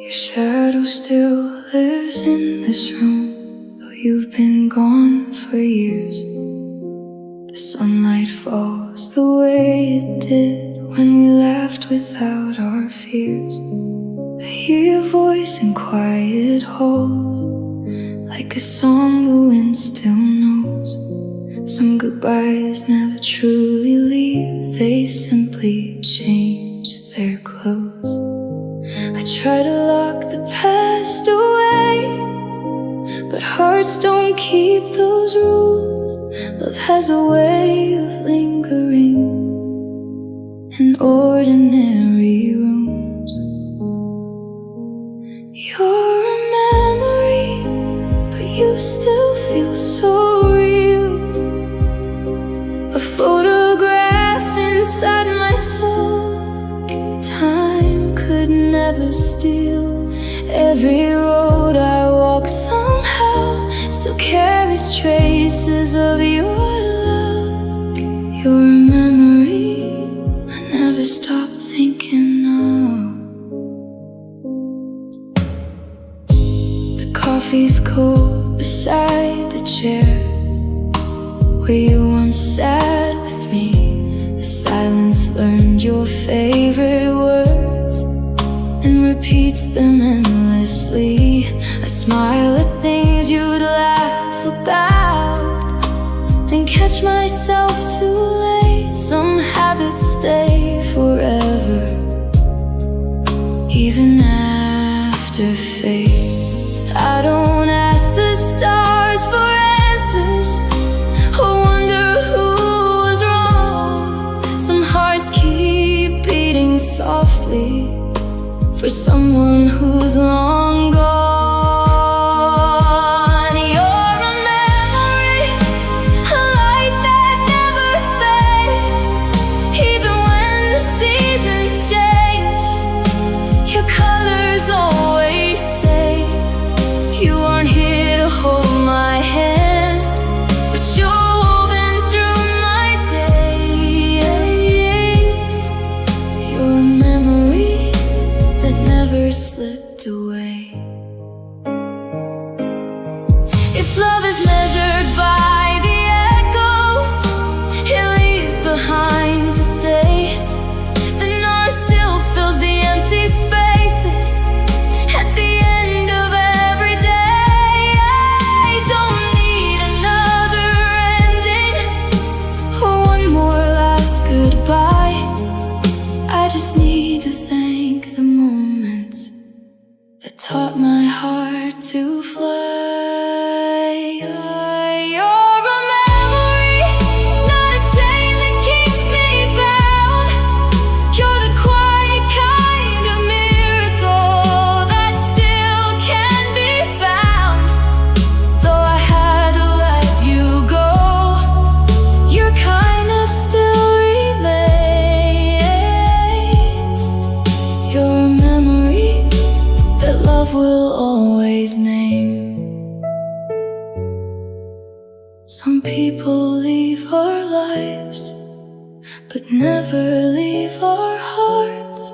Your shadow still lives in this room, though you've been gone for years. The sunlight falls the way it did when we laughed without our fears. I hear your voice in quiet halls, like a song the wind still knows. Some goodbyes never truly leave, they simply change their clothes. I try to lock the past away, but hearts don't keep those rules. Love has a way of lingering in ordinary rooms. You're a memory, but you still feel so real. A photograph inside my soul, time could never steal. Every road I walk somehow still carries traces of your love. You're a memory I never stop thinking of. The coffee's cold beside the chair where you once sat with me. The silence learned your favorite words and repeats them endlessly. I smile at things you'd laugh about, then catch myself too late. Some habits stay forever, even after fate. I don't ask the stars for answers or wonder who was wrong. Some hearts keep beating softly for someone who's long gone. You're a memory, a light that never fades. Even when the seasons change, your colors always stay. You aren't here to hold my hand, but you're woven through my days. You're a memory that never slipped away. If love is measured by the echoes it leaves behind to stay, then ours still fills the empty spaces at the end of every day. I don't need another ending or one more last goodbye. I just need to thank the moments that taught my heart to fly. You're a memory, not a chain that keeps me bound. You're the quiet kind of miracle that still can be found. Though I had to let you go, your kindness still remains. You're a memory that love will always name. Some people leave our lives, but never leave our hearts.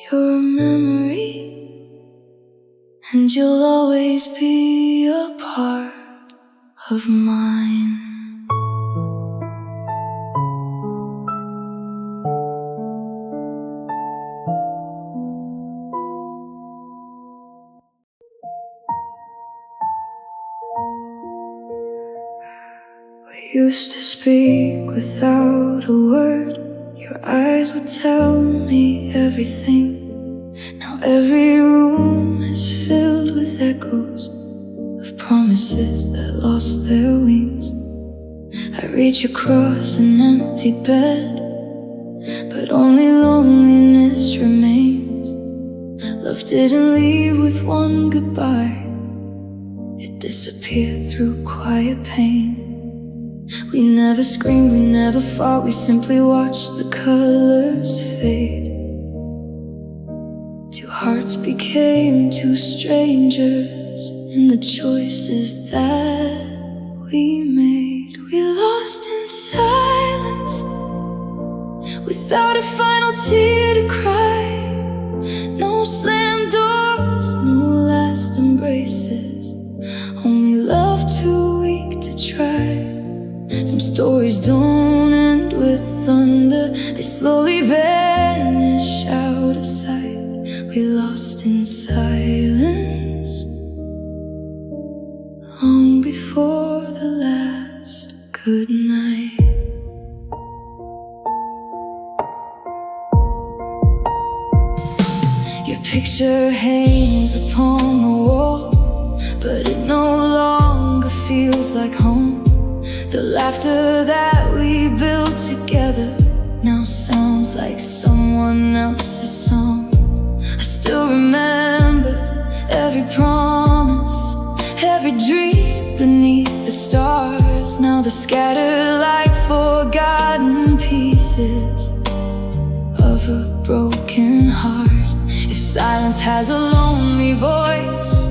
You're a memory, and you'll always be a part of mine. We used to speak without a word. Your eyes would tell me everything. Now every room is filled with echoes of promises that lost their wings. I reach across an empty bed, but only loneliness remains. Love didn't leave with one goodbye, it disappeared through quiet pain. We never screamed, we never fought, we simply watched the colors fade. Two hearts became two strangers in the choices that we made. We lost in silence, without a final tear to cry. No slammed door we vanish out of sight, we lost in silence, long before the last good night. Your picture hangs upon the wall, but it no longer feels like home. The laughter that we built together now sounds like someone else's song. I still remember every promise, every dream beneath the stars. Now they're scattered like forgotten pieces of a broken heart. If silence has a lonely voice,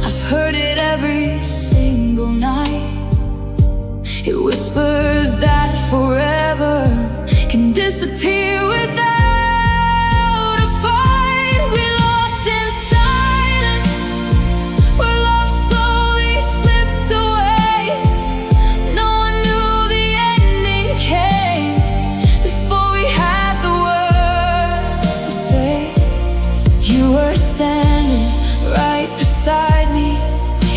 I've heard it every single night. It whispers that forever can disappear without a fight. We lost in silence, where love slowly slipped away. No one knew the ending came before we had the words to say. You were standing right beside me,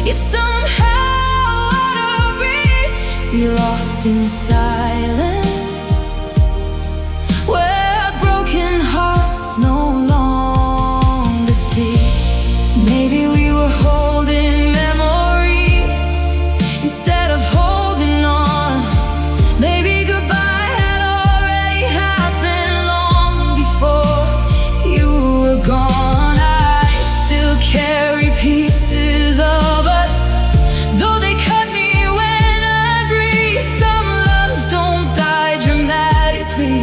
yet somehow out of reach. We lost in silence, where broken hearts no longer speak. Maybe we were holding memories instead of holding on. Maybe goodbye had already happened long before you were gone. I still carry pieces of us, though they cut me when I breathe. Some loves don't die dramatically,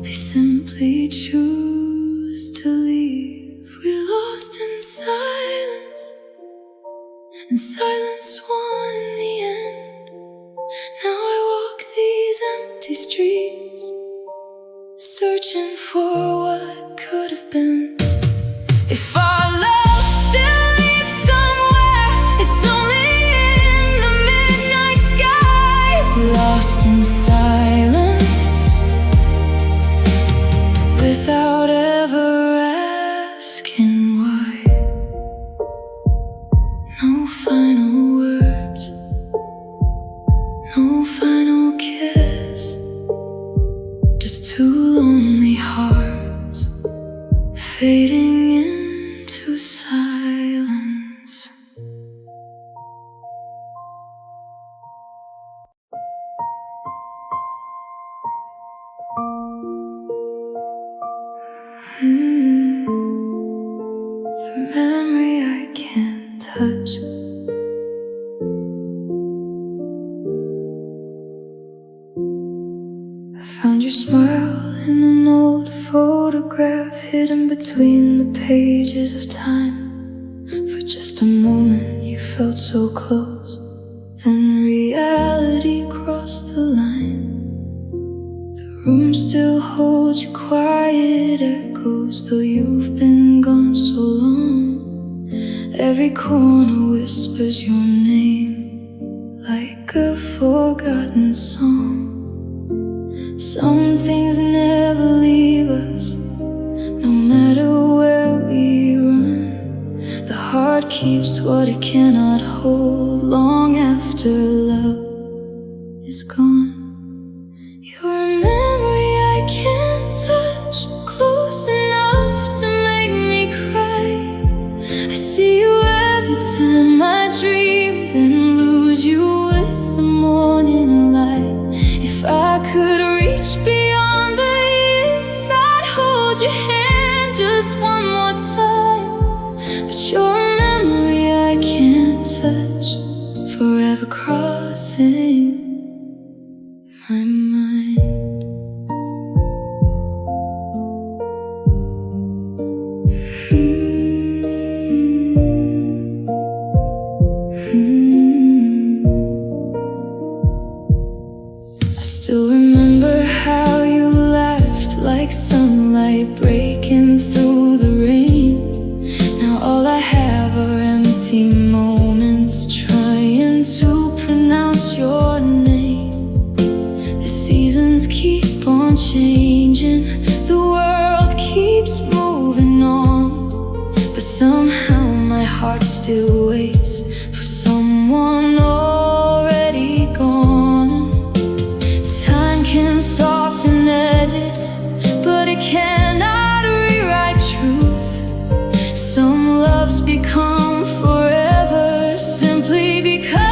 they simply choose to leave. We lost in silence, and silence won in the end. Now I walk these empty streets, searching for what could have been. If our love still lives somewhere, it's only in the midnight sky. Lost in silence, without ever asking why. No final words, no final kiss, just two lonely hearts fading into silence. The memory I can't touch, I found your smile in an old photograph hidden between the pages of time. For just a moment you felt so close, then reality crossed the line. The room still holds your quiet echoes, though you've been gone so long. Every corner whispers your name like a forgotten song. Some things never leave us, no matter where we run. The heart keeps what it cannot hold long after love is gone. You're a memory I can't touch, close enough to make me cry. I see you every time I dream, then lose you with the morning light. If I could reach beyond the years, I'd hold your hand just one more time. But you're a memory I can't touch, forever crossing my mind. I still remember how you laughed like sunlight breaking through the rain. Now all I have are empty moments trying to pronounce your name. The seasons keep on changing, changing, the world keeps moving on, but somehow my heart still waits for someone already gone. Time can soften edges, but it cannot rewrite truth. Some loves become forever simply because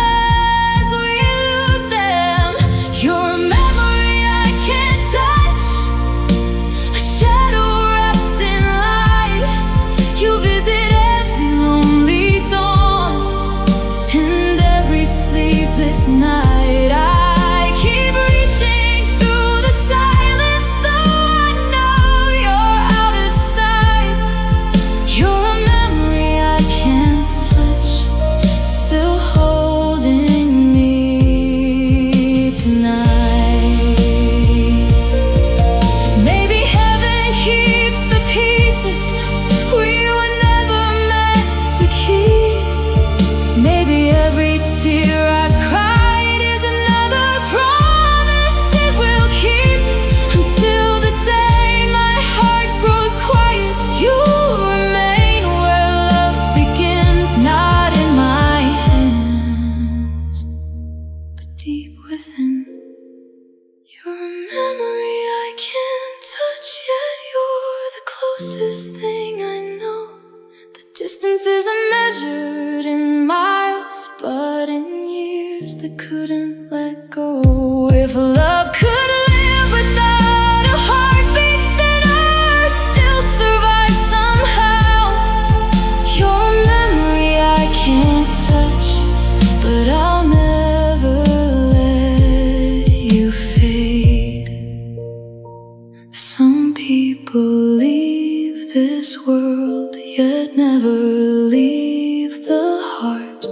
this night I keep reaching through the silence, though I know you're out of sight. You're a memory I can't touch, still holding me tonight. Maybe heaven keeps the pieces we were never meant to keep. Maybe every tear I've cried is another promise it will keep. Until the day my heart grows quiet, you remain where love begins, not in my hands, but deep within. You're a memory I can't touch, yet you're the closest thing I know. The distance isn't measured in miles, but in years that couldn't let go. If love could live without a heartbeat, then Earth still survives somehow. You're a memory I can't touch, but I'll never let you fade. Some people leave this world, yet never leave the heart.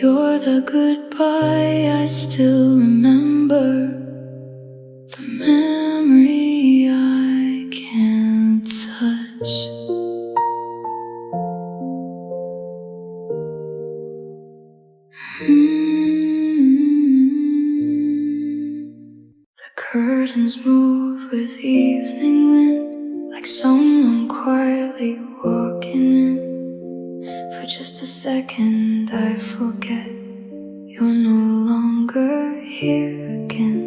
You're the goodbye I still remember, the memory I can't touch. The curtains move with evening wind, like someone quietly walking in. For just a second I forget you're no longer here again.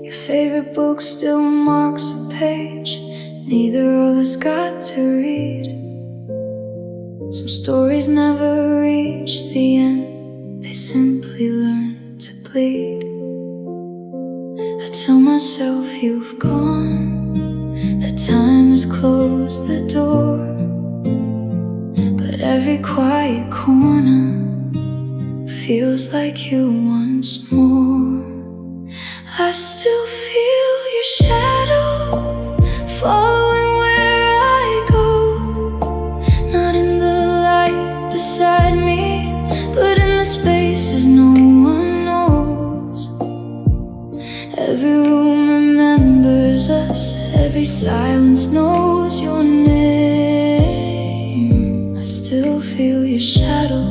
Your favorite book still marks a page neither of us got to read. Some stories never reach the end, they simply learn to bleed. I tell myself you've gone, that time has closed the door, but every quiet corner feels like you once more. I still feel your shadow following where I go, not in the light beside me, but in the spaces no one knows. Every room remembers us, every silence knows your name. I still feel your shadow,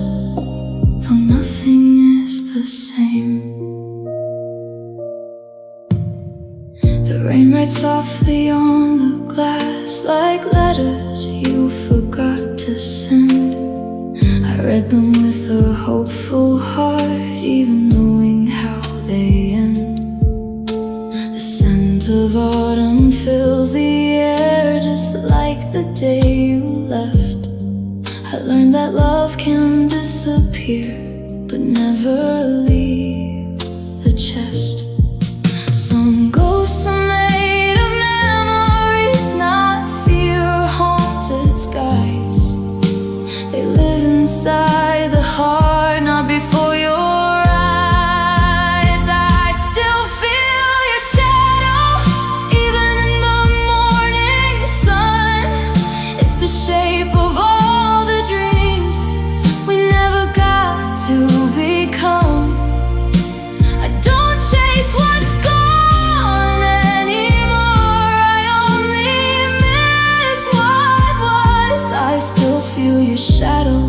though nothing is the same. The rain writes softly on the glass like letters you forgot to send. I read them with a hopeful heart, even knowing how they end. The scent of autumn fills the air just like the day you left. I learned that love can disappear but never leave the chest. Some ghosts are made of memories, not fear-haunted skies. They live inside the heart, not before your eyes. I still feel your shadow, even in the morning sun. It's the shape of all the dreams we never got to become. I don't chase what's gone anymore, I only miss what was. I still feel your shadow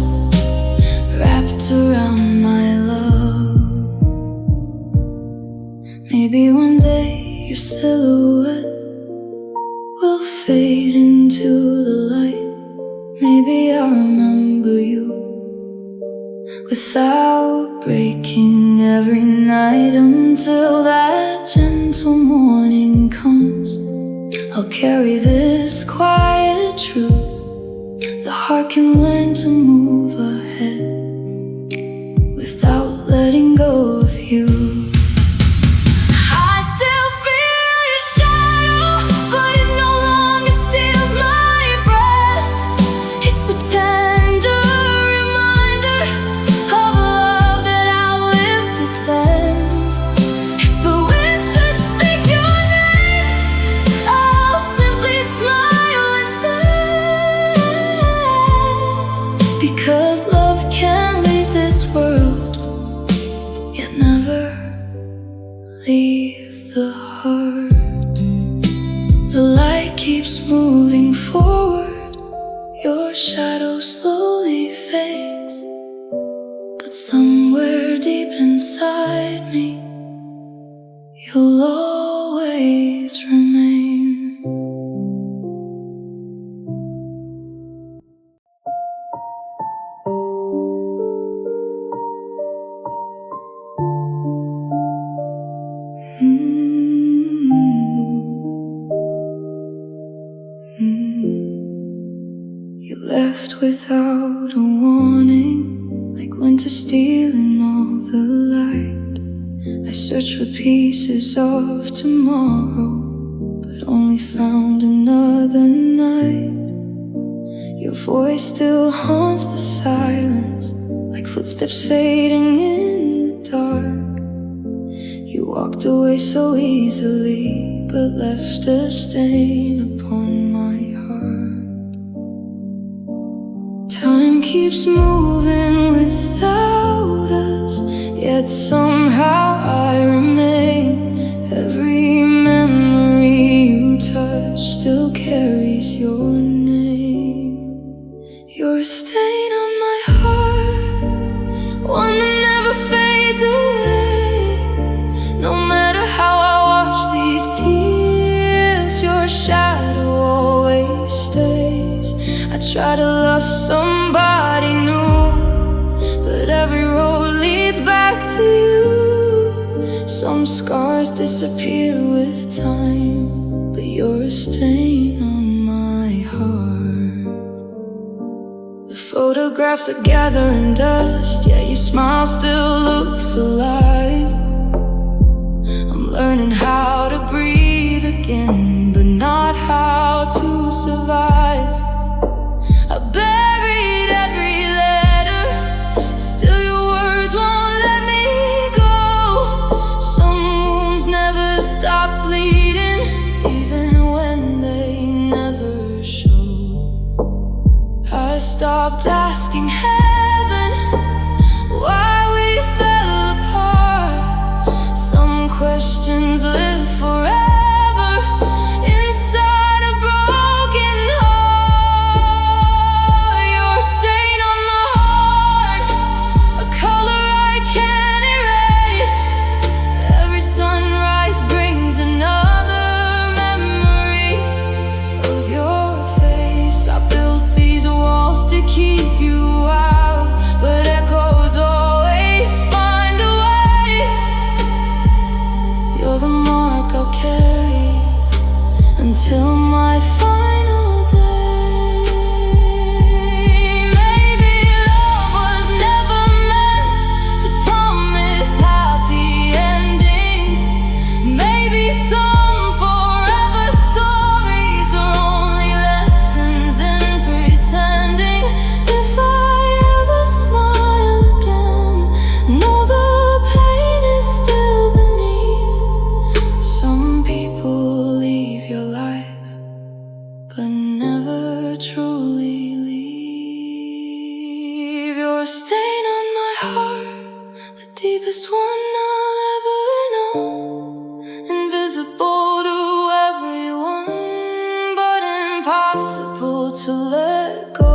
wrapped around my love. Maybe one day your silhouette fade into the light. Maybe I'll remember you without breaking every night. Until that gentle morning comes, I'll carry this quiet truth. The heart can learn to move ahead without letting go of you. I still feel your shadow, but it no longer steals my breath. It's a tender reminder of a love that outlived its end. If the wind should speak your name, I'll simply smile instead. Because love can't leave this world, yet never leave the heart. The light keeps moving forward, your shadow slowly fades, but somewhere deep inside me, you'll always remain. You left without a warning, like winter stealing all the light. I searched for pieces of tomorrow, but only found another night. Your voice still haunts the silence, like footsteps fading in the dark. You walked away so easily, but left a stain upon my heart. Time keeps moving without us, yet somehow I remain. Every memory you touch still carries your name. You're a stain on my heart, one that never fades away. No matter how I wash these tears, your shadow always stays. I try to love somebody new, but every road leads back to you. Some scars disappear with time, but you're a stain on my heart. The photographs are gathering dust, yet your smile still looks alive. I'm learning how to breathe again, but not how to survive. I buried every letter, still your words won't let me go. Some wounds never stop bleeding, even when they never show. I stopped asking heaven why we fell apart. Some questions live forever inside a broken heart. You're a stain on my heart, a color I can't erase. Every sunrise brings another memory of your face. I built these walls to keep you out, but echoes always find a way. You're the mark I'll carry until my final day. Maybe love was never meant to promise happy endings. Maybe some forever stories are only lessons in pretending. If I ever smile again, know the pain is still beneath. Some people leave your life, but never truly leave. You're a stain on my heart, the deepest one I'll ever know. Invisible to everyone, but impossible to let go.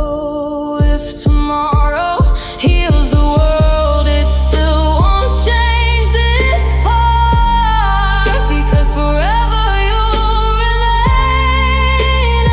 If tomorrow heals the world, it still won't change this part, because forever you'll remain.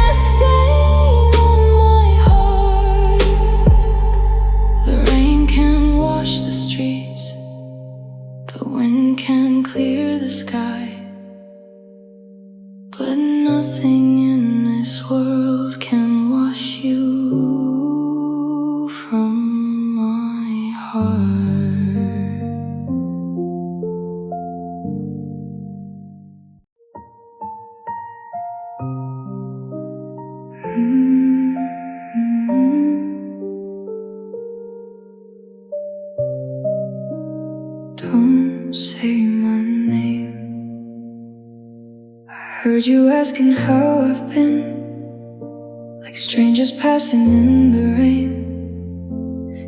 Don't say my name. I heard you asking how I've been, like strangers passing in the rain.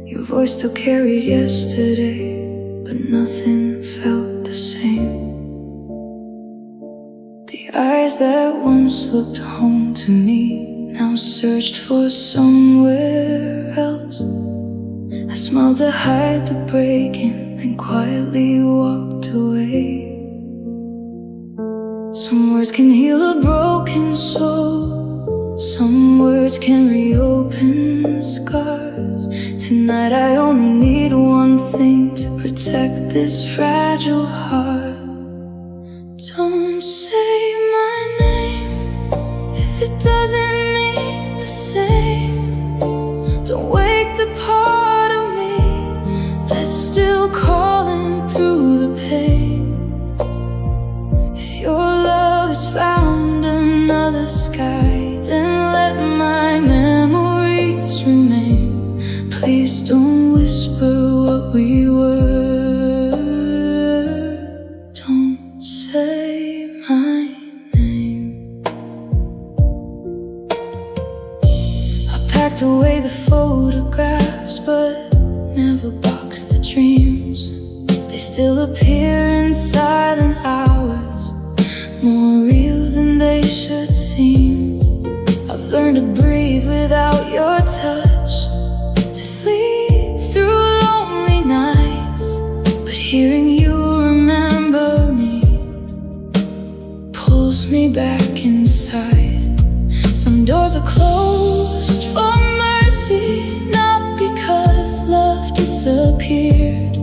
Your voice still carried yesterday, but nothing felt the same. The eyes that once looked home to me now searched for somewhere else. I smiled to hide the breaking, then quietly walked away. Some words can heal a broken soul, some words can reopen scars. Tonight I only need one thing to protect this fragile heart. Don't say my name if it doesn't mean the same. Don't wake the part of me that's still calling through the pain. If your love has found another sky, then let my memories remain. Please don't whisper what we were. Don't say my name. I packed away the photographs, but never boxed the dreams. They still appear in silent hours, more real than they should seem. I've learned to breathe without your touch, to sleep through lonely nights. But hearing you remember me pulls me back inside. Some doors are closed for mercy, not because love disappeared,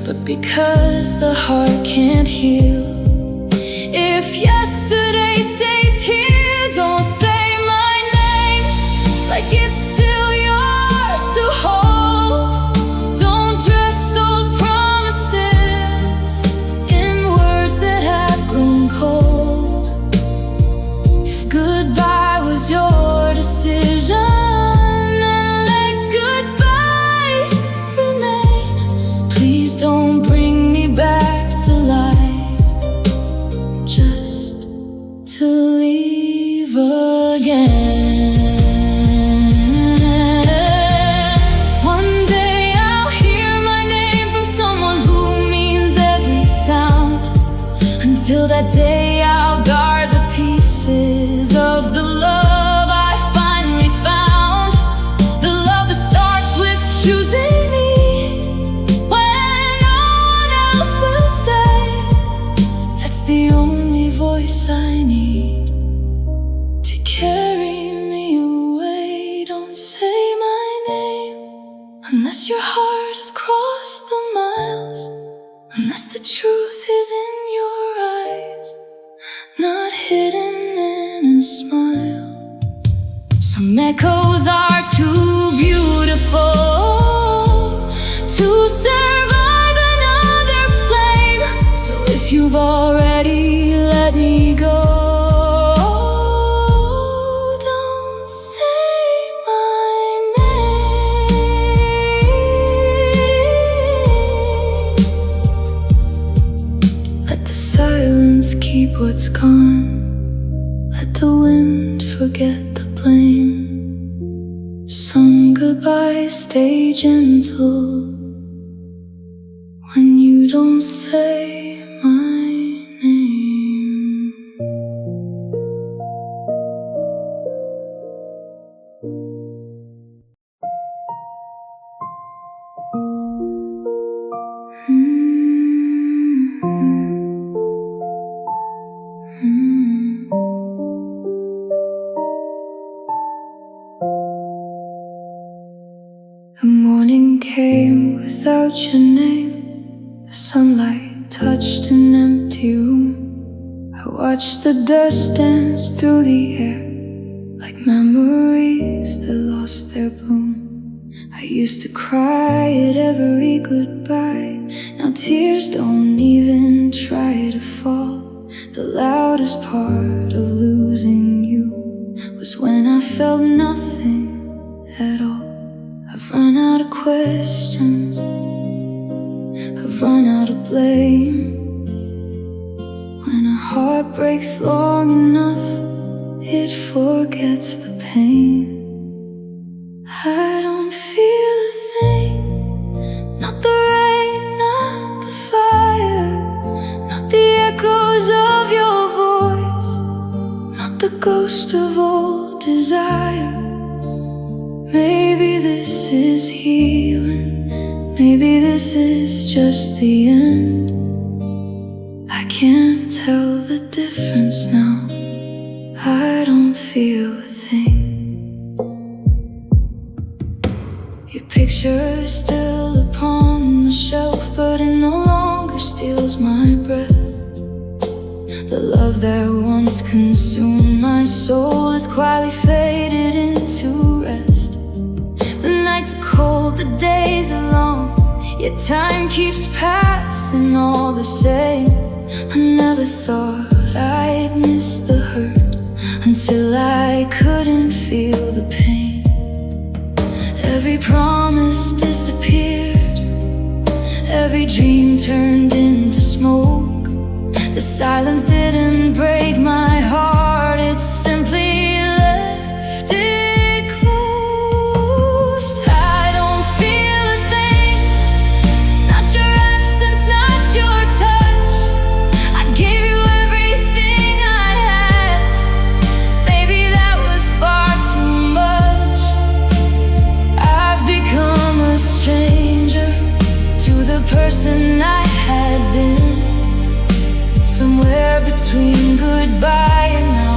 but because the heart can't heal. If yesterday stays here, don't say my name like it's still yours to hold. Don't dress old promises in words that have grown cold. If goodbye was your decision, then let goodbye remain. Please don't bring me back to life, just to leave again. One day I'll hear my name from someone who means every sound. Until that day I'll guard the pieces of the love I finally found. The love that starts with choosing me when no one else will stay. That's the only voice I need to carry me away. Don't say my name unless your heart has crossed the miles, unless the truth is in your eyes, not hidden in a smile. Some echoes are too beautiful to survive another flame. So if you've already let me go, don't say my name. Let the silence keep what's gone. Let the wind forget the blame. Some goodbyes stay gentle when you don't say my name. The morning came without your name. The sunlight touched an empty room. I watched the dust dance through the air, like memories that lost their bloom. I used to cry at every goodbye. Now tears don't even try to fall. The loudest part of losing you was when I I felt nothing at all. I've run out of questions, I've run out of blame. When a heart breaks long enough, it forgets the pain. I don't feel a thing, not the rain, not the fire, not the echoes of your voice, not the ghost of old desire. Maybe this is healing, maybe this is just the end. I can't tell the difference now, I don't feel a thing. Your picture is still upon the shelf, but it no longer steals my breath. The love that once consumed my soul has quietly faded into rest. The nights are cold, the days are long, yet time keeps passing all the same. I never thought I'd miss the hurt until I couldn't feel the pain. Every promise disappeared, every dream turned into smoke. The silence didn't break my heart, it simply left it closed. I don't feel a thing, not your absence, not your touch. I gave you everything I had, baby, that was far too much. I've become a stranger to the person I had been. Somewhere between goodbye and now,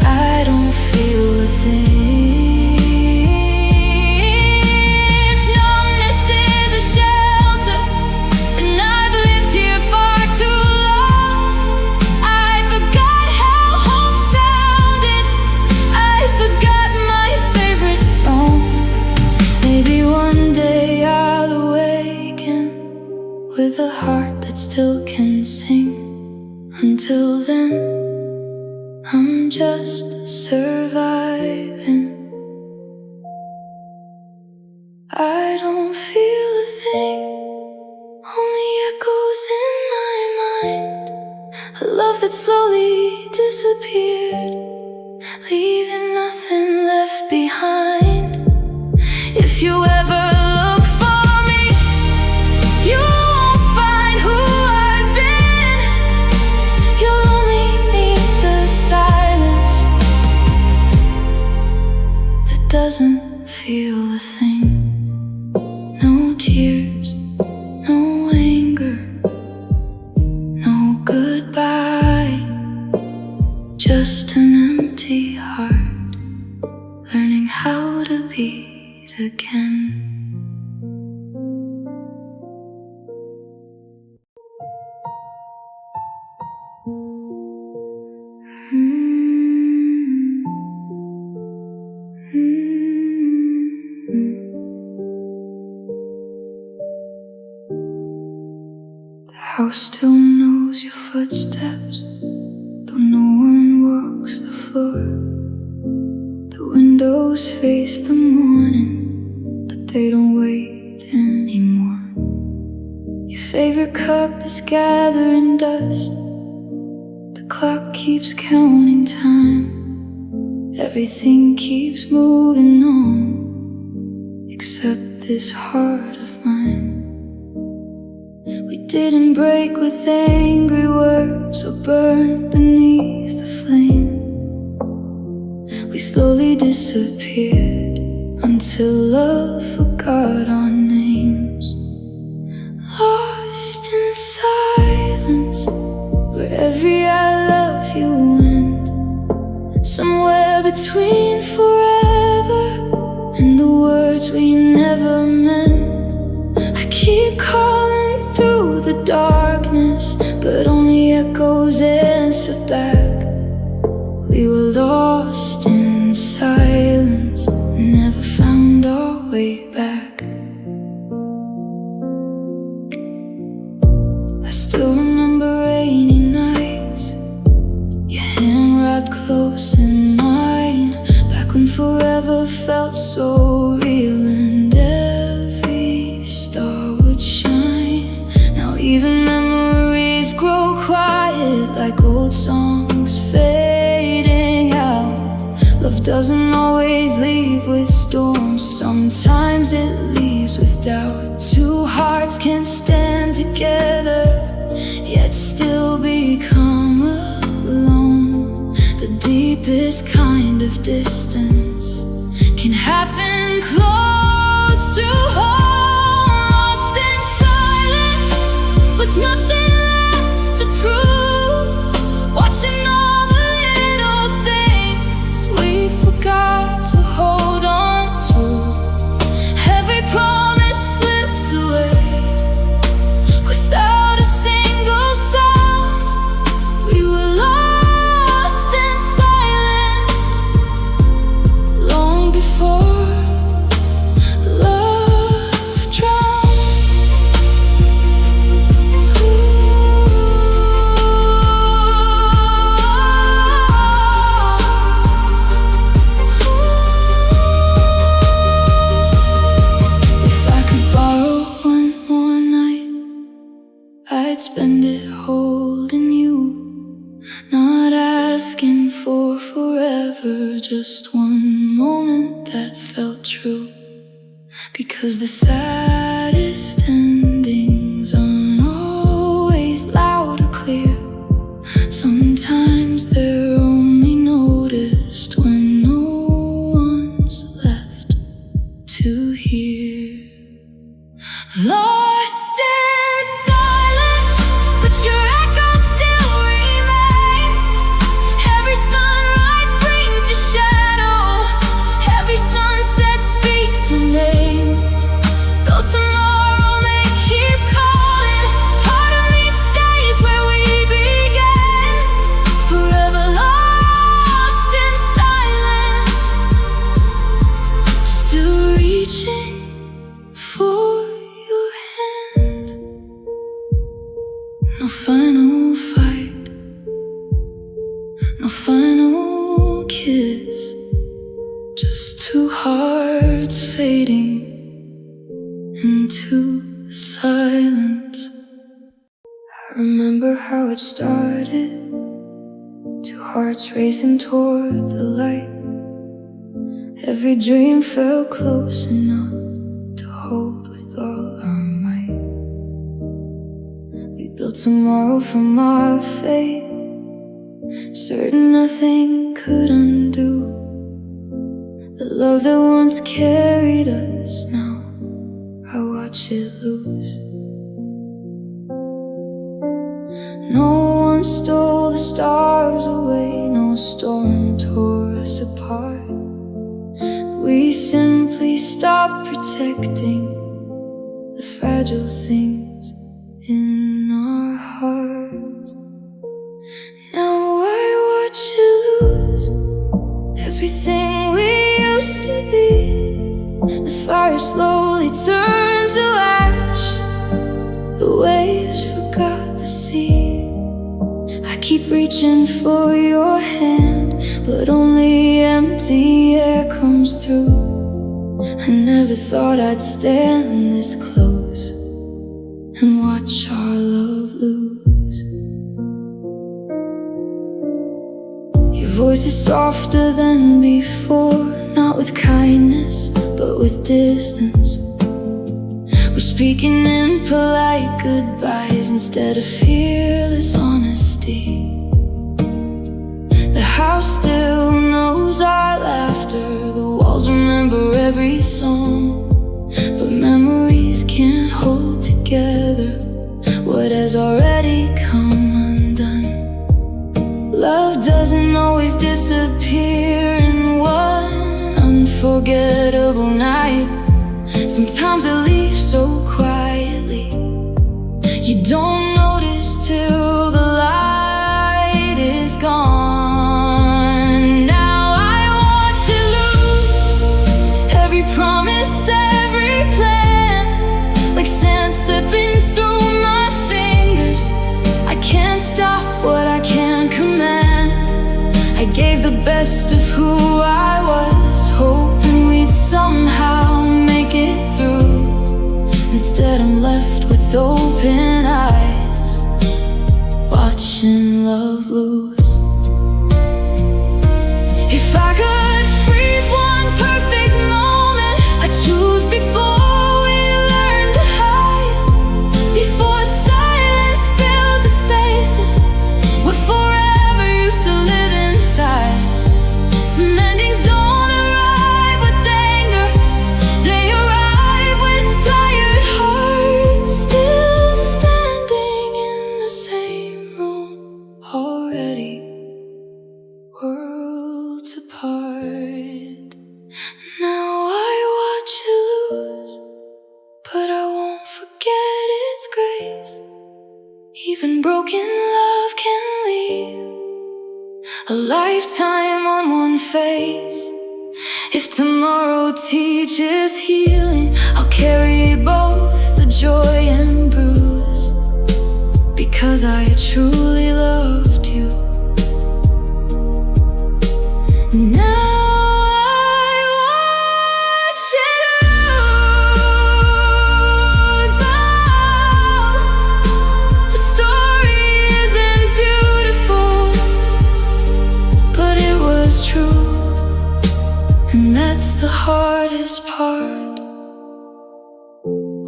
I don't feel a thing. If numbness is a shelter, then I've lived here far too long. I forgot how home sounded, I forgot my favorite song. Maybe one day I'll awaken with a heart that still can sing. Until then, I'm just surviving. I don't feel a thing, only echoes in my mind. A love that slowly disappeared, leaving nothing left behind. If you ever look for me, you won't find who I've been. You'll only need the silence that doesn't feel a thing. No tears, no anger, no goodbye, just an empty heart, learning how to beat again. The house still knows your footsteps, though no one walks the floor. The windows face the morning, but they don't wait anymore. Your favorite cup is gathering dust, the clock keeps counting time. Everything keeps moving on, except this heart of mine. We didn't break with angry words or burn beneath the flame. We slowly disappeared until love forgot our names. Lost in silence, where every I love you went. Somewhere between forever and the words we never meant. I keep calling through the darkness, but only echoes answer back. We were lost in silence, never found our way back. I still remember rainy nights, your hand wrapped close in mine, forever felt so real, and every star would shine. Now even memories grow quiet, like old songs fading out. Love doesn't always leave with storms, sometimes it leaves with doubt. Two hearts can stand together, yet still become alone. The deepest kind of distance can happen close to home. Lost in silence, with nothing left to prove, watching all the little things we forgot to hold on to. Every promise slipped away without a single sound. We were lost in silence long before love drowned. If I could borrow one more night, I'd spend it holding you, not asking for forever, just one moment that felt true. Because the saddest endings aren't always loud or clear. Sometimes they're only noticed when no one's left to hear. Lost in silence, but your echo still remains. Every sunrise brings your shadow, every sunset speaks your name. Though tomorrow may keep calling, part of me stays where we began. Forever lost in silence, still reaching for your hand. No final fight, no final kiss, just two hearts fading into silence. I remember how it started, two hearts racing toward the light. Every dream felt close enough to hold with all our might. We built tomorrow from our faith, certain nothing could undo the love that once carried us. Now I watch it lose. No one stole the stars away, no storm tore us apart. We simply stopped protecting the fragile things in our hearts. Now I watch you lose everything we used to be. The fire slowly turned to ash, the waves forgot the sea. I keep reaching for your hand, but only empty air comes through. I never thought I'd stand this close and watch our love lose. Your voice is softer than before, not with kindness, but with distance. We're speaking in polite goodbyes instead of fearless honesty. The house still knows our laughter, the walls remember every song, but memories can't hold together what has already come undone. Love doesn't always disappear in one unforgettable night. Sometimes it leaves so quietly, you don't notice till the light is gone. Now I watch you lose every promise, every plan, like sand slipping through my fingers. I can't stop what I can't command. I gave the best of who I was, If tomorrow teaches healing, I'll carry both the joy and bruise, because I truly loved you. Now the hardest part,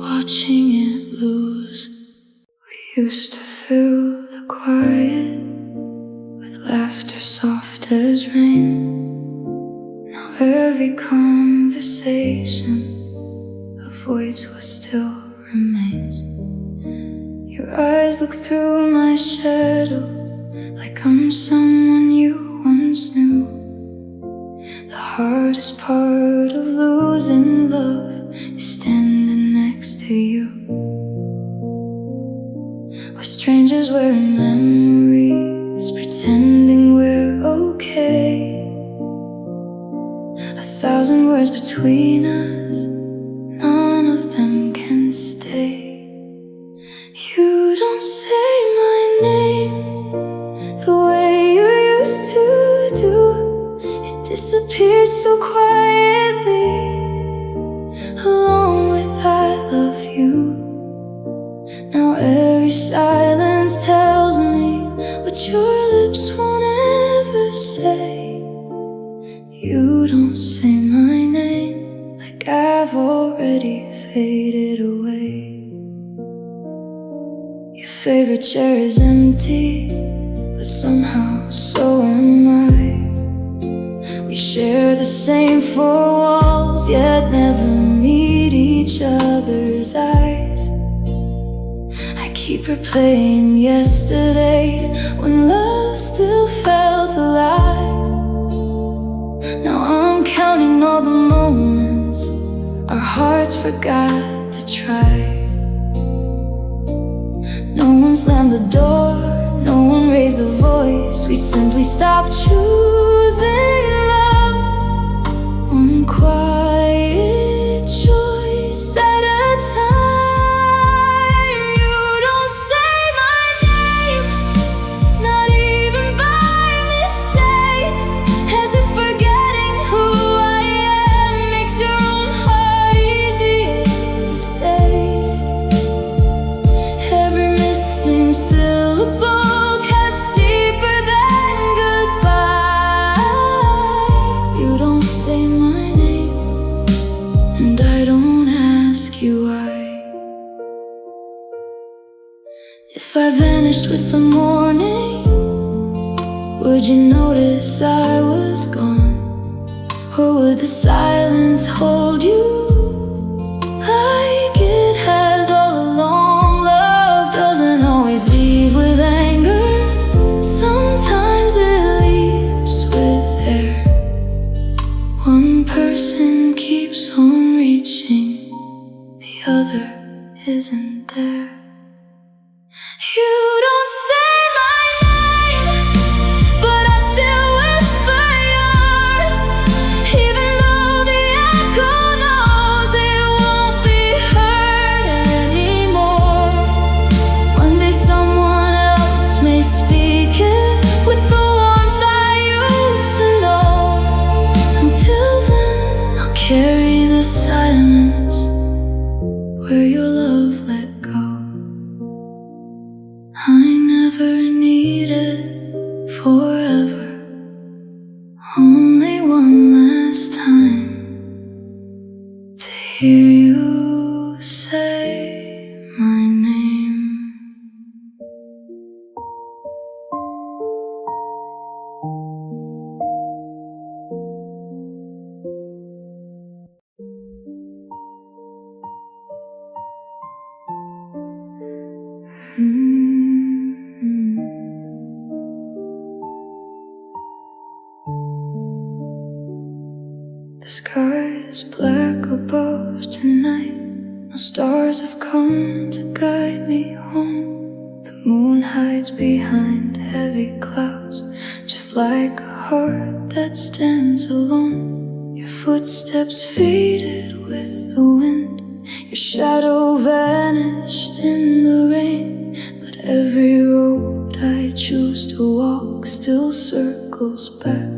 watching it lose. We used to fill the quiet with laughter soft as rain. Now every conversation avoids what still remains. Your eyes look through my shadow like I'm someone you once knew. The hardest part of losing love is standing next to you. We're strangers wearing memories, pretending we're okay. 1,000 words between us, none of them can stay. You don't say my name the way you used to do. Disappeared so quietly, along with I love you. Now every silence tells me what your lips won't ever say. You don't say my name like I've already faded away. Your favorite chair is empty, but somehow so am I. We share the same four walls, yet never meet each other's eyes. I keep replaying yesterday when love still felt alive. Now I'm counting all the moments our hearts forgot to try. No one slammed the door, no one raised a voice. We simply stopped choosing love, one quiet choice at a time. You don't say my name, not even by mistake, as if forgetting who I am makes your own heart easier to say. Every missing syllable cuts deeper than goodbye. You don't say my name, and I don't ask you why. If I vanished with the morning, would you notice I was gone? Or would the silence hold you like it has all along? Love doesn't always leave with anger, sometimes it leaves with air. One person keeps on reaching, the other isn't there. You don't say my name, but I still whisper yours, even though the echo knows it won't be heard anymore. One day someone else may speak it with the warmth I used to know. Until then, I'll carry the silence where your love let go. I never needed forever, only one last time to hear you say my name. The sky is black above tonight. No stars have come to guide me home. The moon hides behind heavy clouds, just like a heart that stands alone. Your footsteps faded with the wind. Your shadow vanished in the rain. But every road I choose to walk still circles back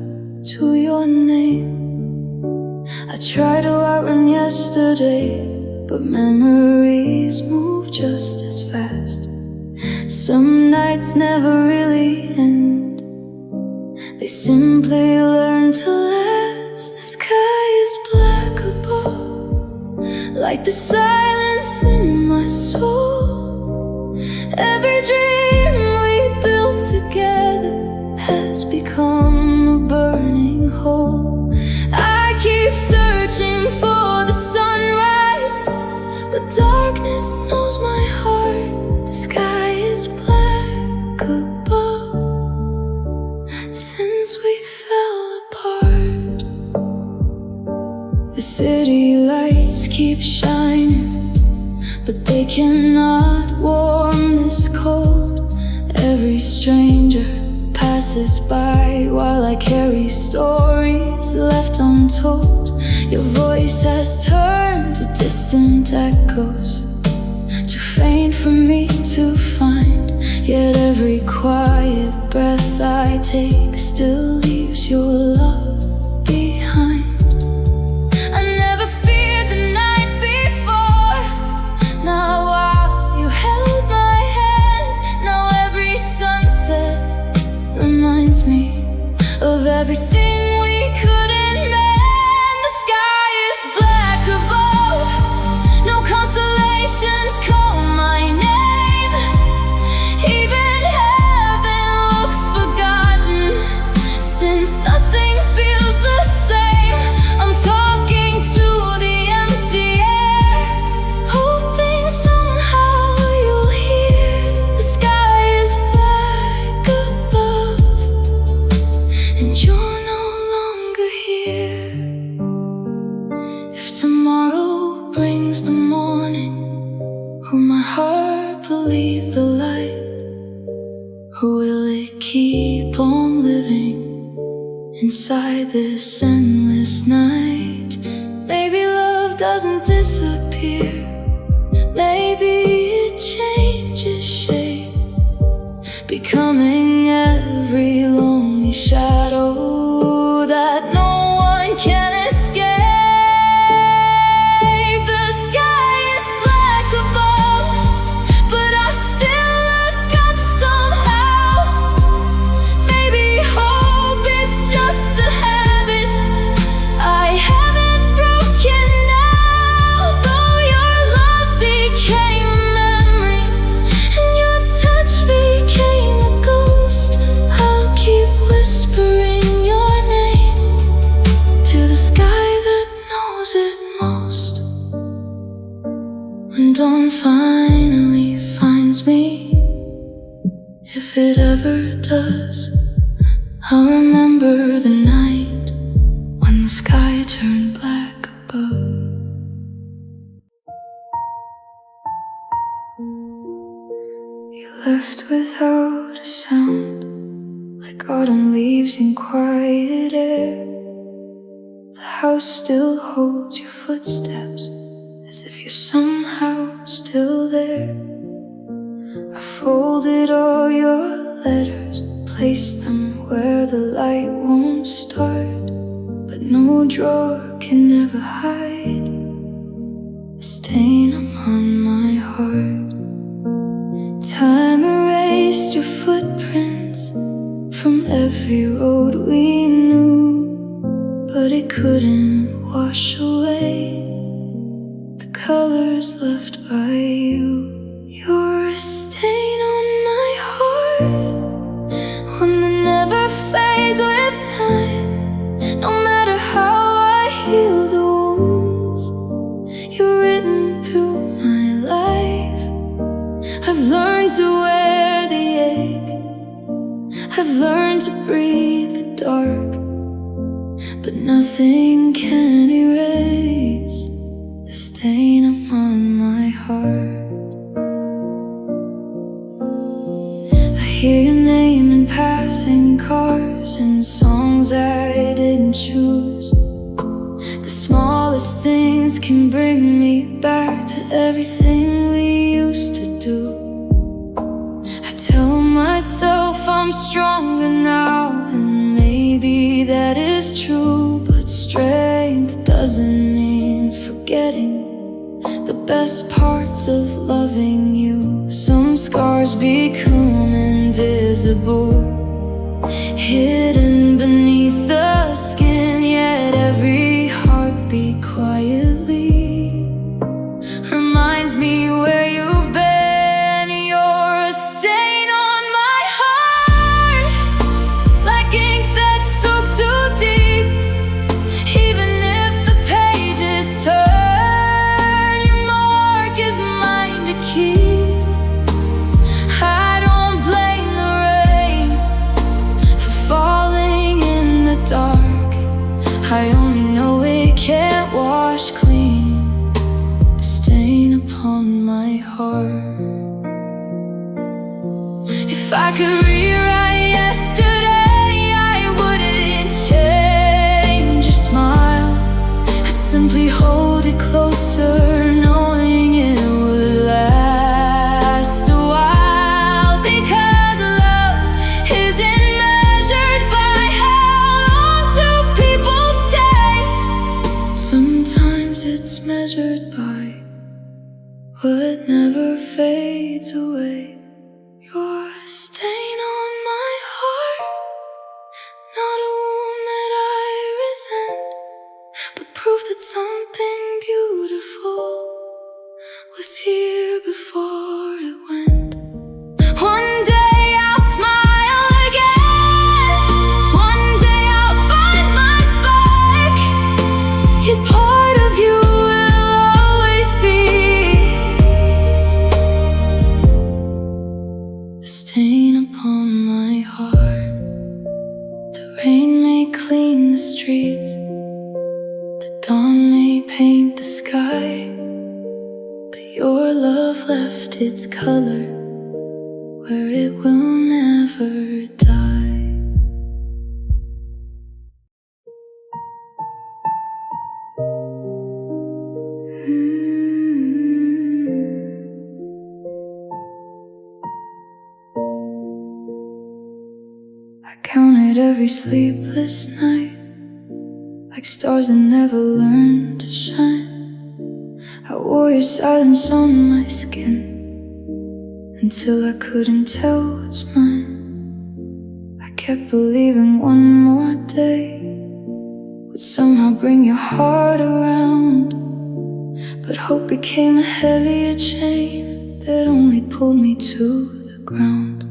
to your name. I try to outrun yesterday, but memories move just as fast. Some nights never really end, they simply learn to last. The sky is black above, like the silence in my soul. Every dream we built together has become a burning hole. I keep searching for the sunrise, but darkness knows my heart. The sky is black above since we fell apart. The city lights keep shining, but they cannot warm this cold. Every stranger passes by while I carry stories left untold. Your voice has turned to distant echoes, too faint for me to find. Yet every quiet breath I take still leaves your love behind. I never feared the night before. Now while you held my hand, now every sunset reminds me of everything we couldn't mend. The sky is black above, no constellations call my name. Even heaven looks forgotten, since nothing feels the same. I'm talking to the empty air, hoping somehow you'll hear. The sky is black above, and you're no longer here. If tomorrow brings the morning, will my heart believe the light? Or will it keep on living inside this endless night? Maybe love doesn't disappear, maybe it changes shape, becoming every lonely shadow that no one can escape. The sky is black above, but I still look up somehow. Maybe hope is just a habit I haven't broken now. Though your love became a memory and your touch became a ghost, I'll keep whispering your name to the sky that knows it most. When dawn finally finds me, if it ever does, I'll remember the night when the sky turned black above. You left without a sound, like autumn leaves in quiet air. The house still holds your footsteps, as if you're somehow still there. I folded all your letters, placed them where the light won't start. But no drawer can ever hide a stain upon my heart. Time erased your footprints from every road we knew, but it couldn't wash away the colors left by you. You're a stain on my heart, one that never fades with time. No matter how I heal the wounds, you're written through my life. I've learned to wear the ache, I've learned to breathe the dark, but nothing can erase the stain upon my heart. I hear your name in passing cars and songs I didn't choose. smallest things can bring me back to everything we used to do. I tell myself I'm stronger now, and maybe that is true, but strength doesn't mean forgetting the best parts of loving you. Some scars become invisible, hidden beneath the skin, yet every heartbeat quietly reminds me where you've been. You're a stain on my heart, like ink that's soaked too deep. Even if the pages turn, your mark is mine to keep. I don't blame the rain for falling in the dark. I only know it can't wash clean the stain upon my heart. If I could rewrite yesterday, I wouldn't change your smile. I'd simply hold it closer, knowing it would last a while. Because love isn't measured by how long two people stay. Sometimes it's measured by what never fades away. You're a stain on my heart, not a wound that I resent, but proof that something beautiful was here before it went. One day I'll smile again, one day I'll find my spark, yet part of you will always be a stain upon my heart. The rain may clean the streets, the dawn may paint the sky, but your love left its color where it will never die. I counted every sleepless night, like stars that never learned to shine. I wore your silence on my skin until I couldn't tell what's mine. I kept believing one more day would somehow bring your heart around, but hope became a heavier chain that only pulled me to the ground.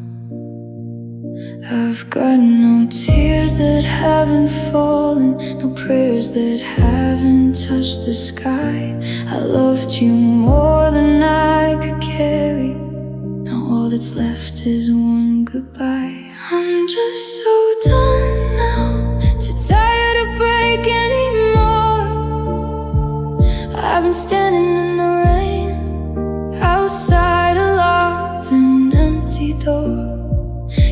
I've got no tears that haven't fallen, no prayers that haven't touched the sky. I loved you more than I could carry. Now all that's left is one goodbye. I'm just so done now, too tired to break anymore. I've been standing in the rain outside a locked and empty door.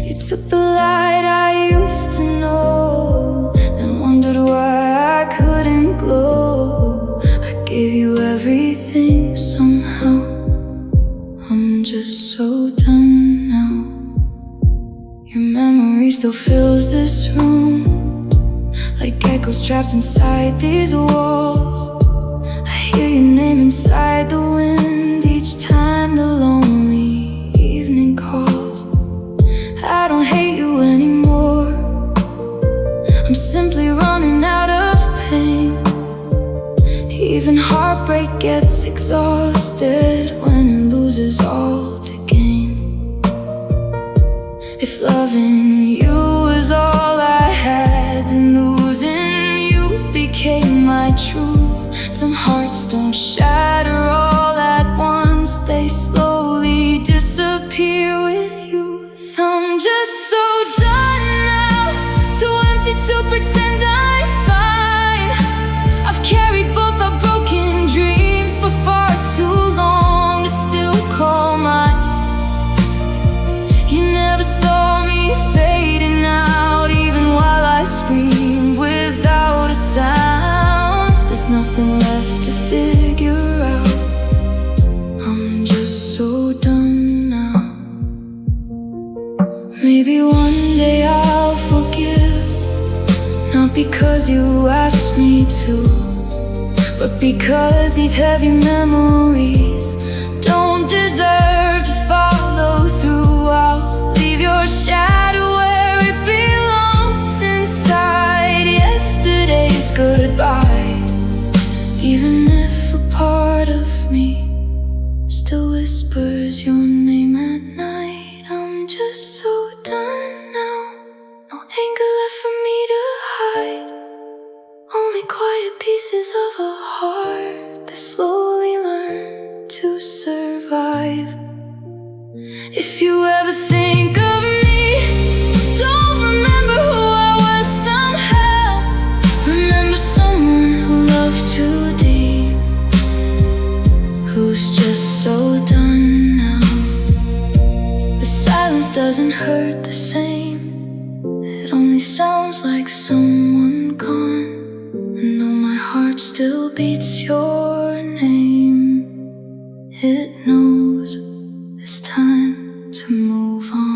You took the light I used to know, then wondered why I couldn't glow. I gave you everything somehow. I'm just so done now. Your memory still fills this room, like echoes trapped inside these walls. I hear your name inside the wind each time the lonely evening calls. I don't hate you anymore, I'm simply running out of pain. Even heartbreak gets exhausted when it loses all to gain. If loving you was all I had, then losing you became my truth. Some hearts don't shatter all at once, they slowly disappear with youth. I'm just so done now, too empty to pretend I'm fine. I've carried both our broken dreams for far too long to still call mine. You never saw me fading out, even while I screamed without a sound. There's nothing left to figure out. I'm just so done now. Maybe one day I'll forgive, not because you asked me to, but because these heavy memories don't deserve to follow through. I'll leave your shadow where it belongs, inside yesterday's goodbye. Even if a part of me still whispers your name at night, I'm just so done now. No anger left for me to hide, only quiet pieces of a heart that slowly learned to survive. If you ever think of me, don't remember who I was somehow. Remember someone who loved too deep, who's just so done now. The silence doesn't hurt the same, it only sounds like someone gone. And though my heart still beats your name, it knows it's time to move on.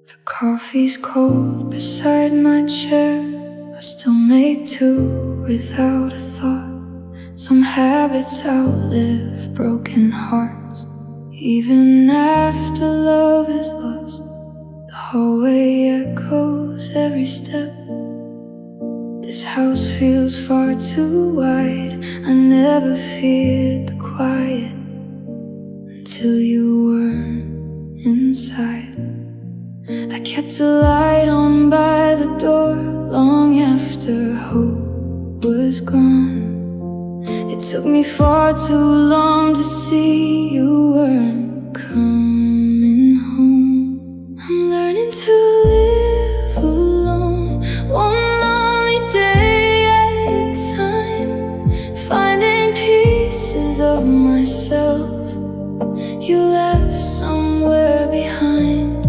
The coffee's cold beside my chair, I still make do without a thought. Some habits outlive broken hearts, even after love is lost. The hallway echoes every step. This house feels far too wide. I never feared the quiet until you weren't inside. I kept a light on by the door long after hope was gone. It took me far too long to see you weren't coming home. I'm learning to live alone, one lonely day at a time, finding pieces of myself you left somewhere behind.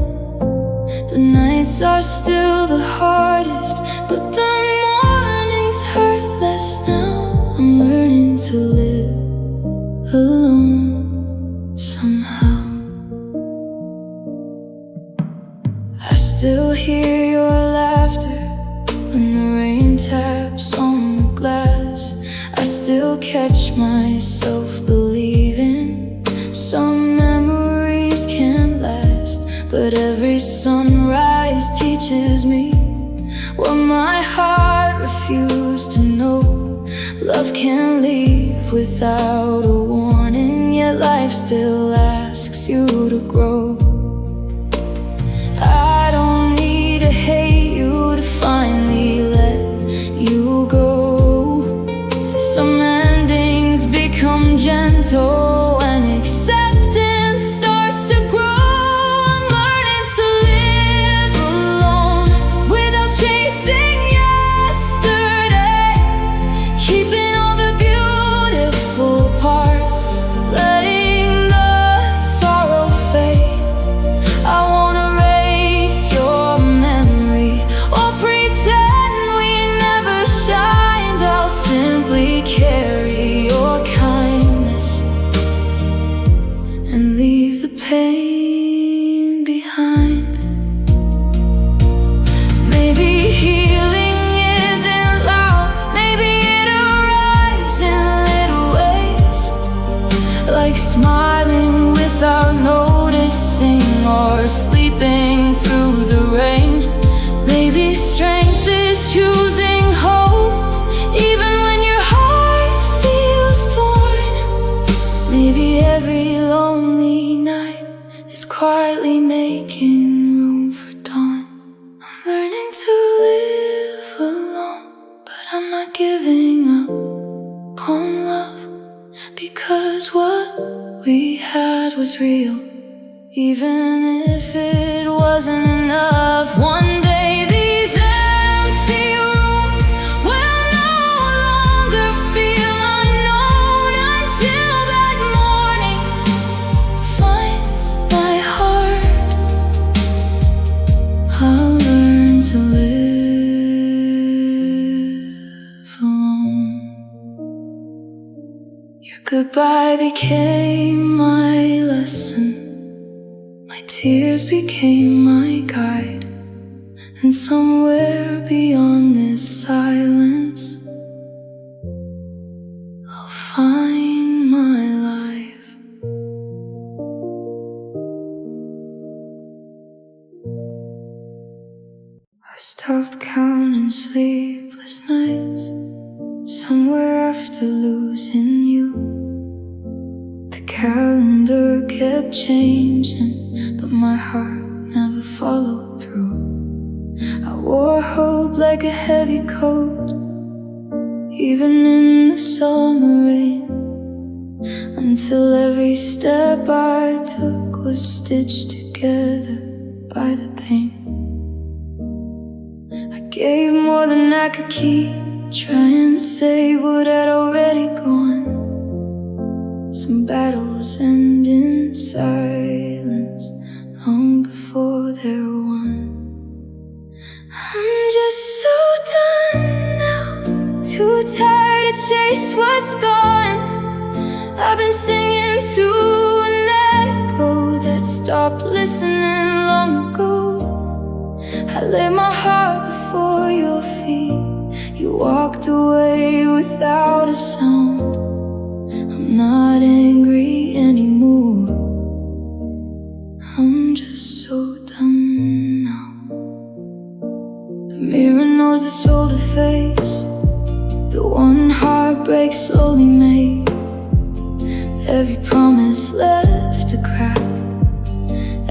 The nights are still the hardest, but the mornings hurt less now. I'm learning to live alone somehow. I still hear your laughter when the rain taps on the glass. I still catch myself believing some memories can't last, but every sunrise teaches me what my heart refused to know. Love can leave without a warning, yet life still asks you to grow. I don't need to hate you to finally let you go. Some endings become gentle and acceptance starts to grow. Carry your kindness and leave the pain behind. Maybe healing isn't loud, maybe it arrives in little ways, like smiling without noticing or sleeping through the rain. Maybe strength is choosing hope even when your heart feels torn. Maybe every lonely night is quietly making room for dawn. I'm learning to live alone, but I'm not giving up on love, because what we had was real, even if it wasn't enough. One day these empty rooms will no longer feel unknown until that morning finds my heart. I'll learn to live alone. Your goodbye became my lesson, my tears became my guide, and somewhere beyond this silence I'll find my life. I stopped counting sleepless nights somewhere after losing you. The calendar kept changing, but my heart never followed through. I wore hope like a heavy coat, even in the summer rain, until every step I took was stitched together by the pain. I gave more than I could keep, trying to save what had already gone. Some battles end in silence long before they're won. I'm just so done now, too tired to chase what's gone. I've been singing to an echo that stopped listening long ago. I laid my heart before your feet, you walked away without a sound. I'm not angry anymore, I'm just so done now. The mirror knows the shoulder face, the one heartbreak slowly made. Every promise left a crack,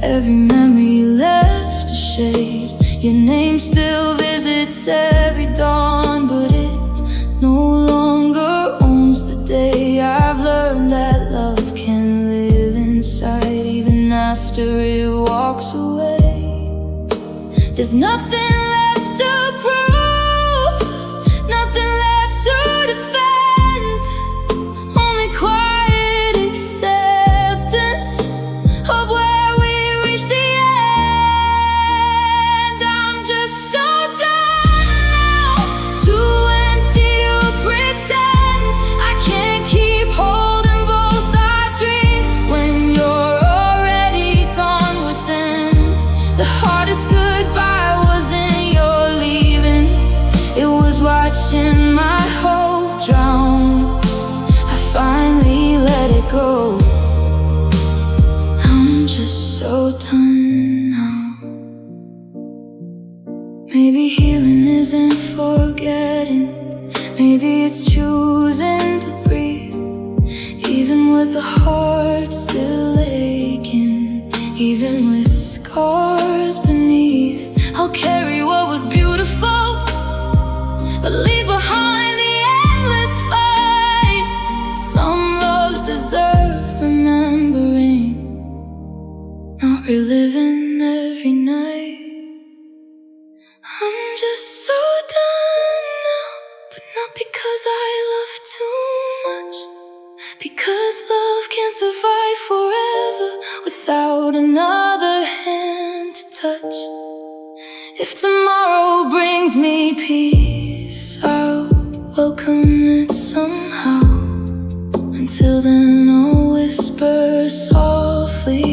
every memory left a shade. Your name still visits every dawn, but it no longer owns the day. I've learned that love can live inside even after it walks away. There's nothing left to prove, nothing left to defend, only quiet acceptance of where we reached the end. I'm just so done now, too empty to pretend. I can't keep holding both our dreams when you're already gone within. The hardest goodbye wasn't your leaving, it was watching my hope drown. I finally let it go, I'm just so done now. Maybe healing isn't forgetting, maybe it's choosing to breathe, even with a heart still aching, even with scars beneath. I'll carry what was beautiful, but leave behind the endless fight. Some loves deserve remembering, not reliving every night. I'm just so done now, but not because I love too much, because love can't survive forever without another hand to touch. If tomorrow brings me peace, I'll welcome it somehow. Until then I'll whisper softly,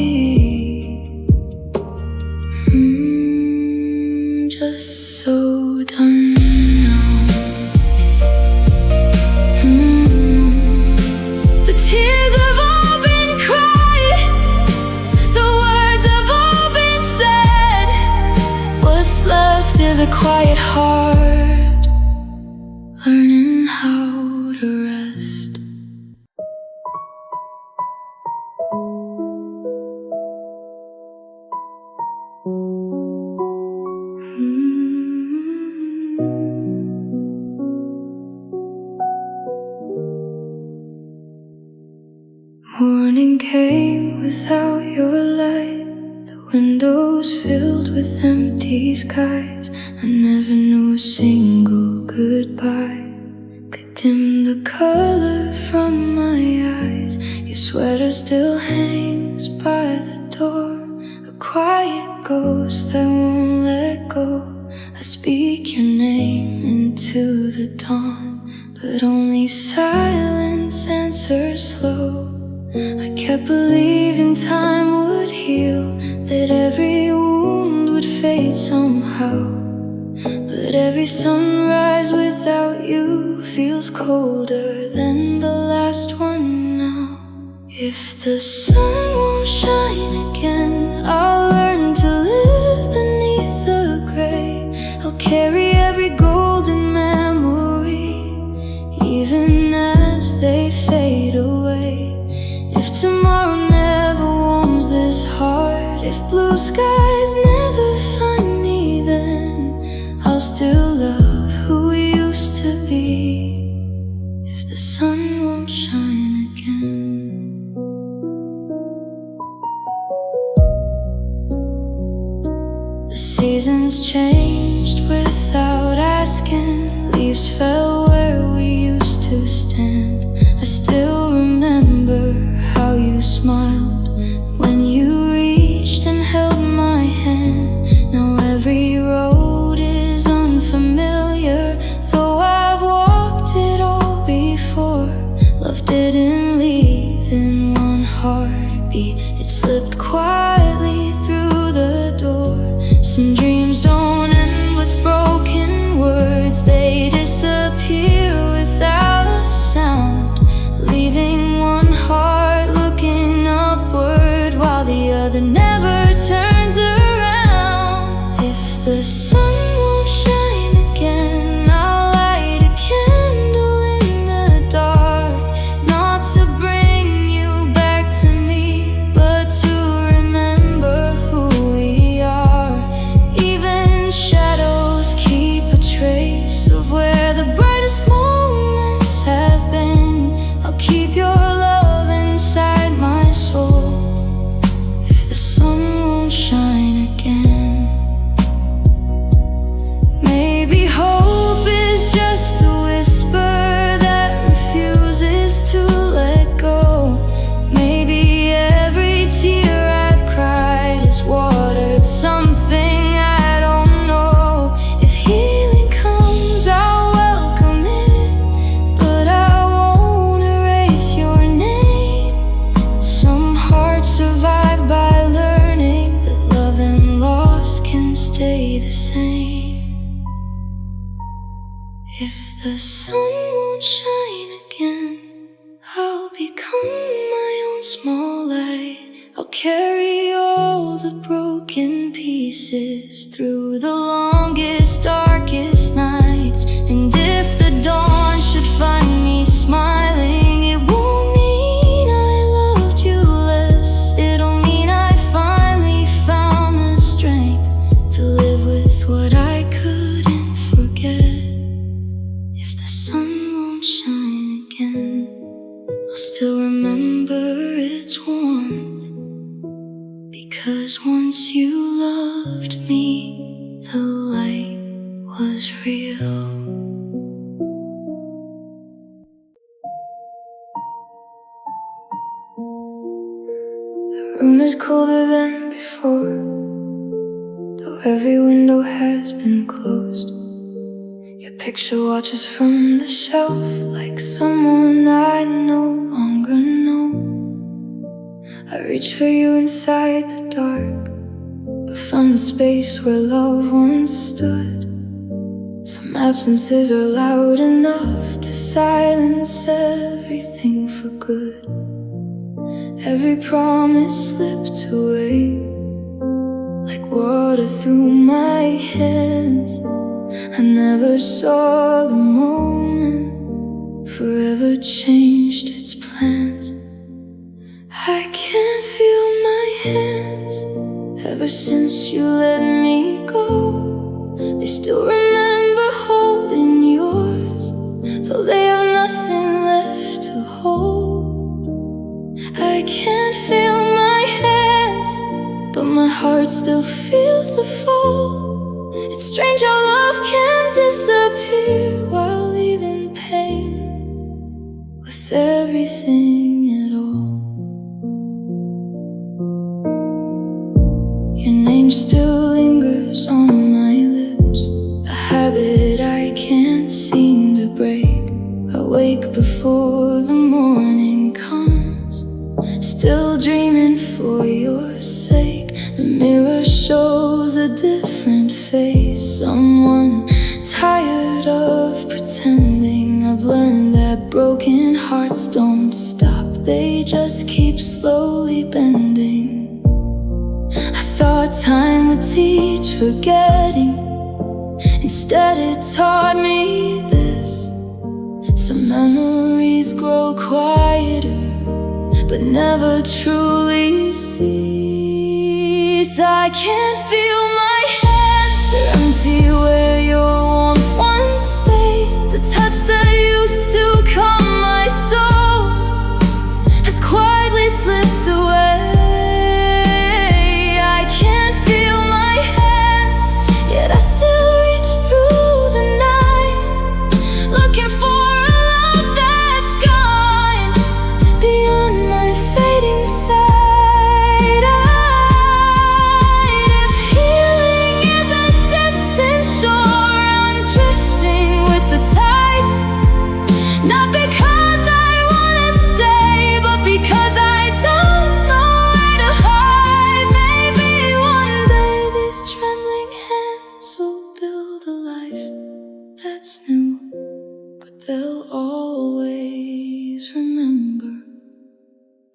just so done now. The tears have all been cried, the words have all been said. What's left is a quiet heart, learning how to rest. Morning came came without your light. The windows filled with empty skies. I never knew a single goodbye could dim the color from my eyes. Your sweater still hangs by the door, a quiet ghost that won't let go. I speak your name into the dawn, but only silence answers slow. I kept believing time would heal, that every wound would fade somehow. But every sunrise without you feels colder than the last one now. If the sun won't shine again, I'll learn to live beneath the gray. I'll carry every golden memory, even as they fade away. If tomorrow never warms this heart, if blue skies never find me, then I'll still love who we used to be. If the sun won't shine again. The seasons changed without asking. Leaves fell where we used to stand. I still remember how you smiled when you reached and held my hand. Now every road is unfamiliar, though I've walked it all before. Love didn't leave in one heartbeat, it slipped quietly through the door. Some dreams don't end with broken words, they disappear without a sound, leaving one heart looking upward while the other never turns around. If the sun won't shine again, I'll light a candle in the dark, not to bring you back to me, but to remember who we are. Even shadows keep a trace of where the brightest moments have been. I'll keep your love inside my soul if the sun won't shine again. Maybe hope is just a whisper that refuses to let go. Maybe every tear I've cried has watered something I don't know. If healing comes, I'll welcome it, but I won't erase your name. Some hearts survive by learning that love and loss can stay the same. If the sun won't shine again, I'll become my own small light. I'll carry all the broken pieces through the longest, darkest nights. And if the dawn should find me smiling, it won't mean I loved you less. It'll mean I finally found the strength to live with what I couldn't forget. If the sun won't shine again, I'll still remember its warmth, because once you loved me, the light was real. The room is colder than before, though every window has been closed. Your picture watches from the shelf like someone I no longer know. I reached for you inside the dark, but found the space where love once stood. Some absences are loud enough to silence everything for good. Every promise slipped away like water through my hands. I never saw the moment forever changed its plans. I can't feel my hands ever since you let me go. They still remember holding yours, though they have nothing left to hold. I can't feel heart still feels the fall. It's strange how love can disappear while leaving pain with everything at all. Your name still lingers on my lips, a habit I can't seem to break. I wake before the morning comes, still dreaming for your sake. The mirror shows a different face, someone tired of pretending. I've learned that broken hearts don't stop, they just keep slowly bending. I thought time would teach forgetting, instead it taught me this. Some memories grow quieter, but never truly cease. I can't feel my hands, they're empty where your warmth once stayed. The touch that used to calm my soul has quietly slipped away. I can't feel my hands, yet I still reach through the night, looking for they'll always remember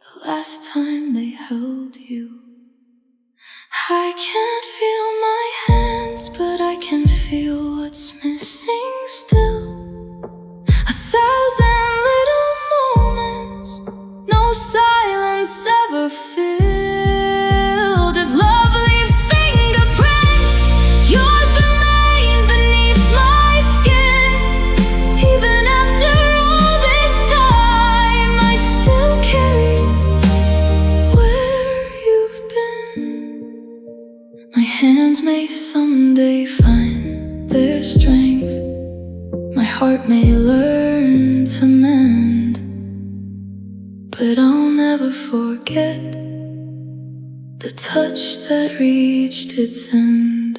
the last time they held you. I can't feel my hands, but I can feel what's missing still. 1,000 little moments, no silence ever filled. If love leaves fingerprints, yours remain beneath my skin. Even after all this time, I still carry where you've been. My hands may someday find their strength, my heart may learn to mend, but I'll never forget the touch that reached its end.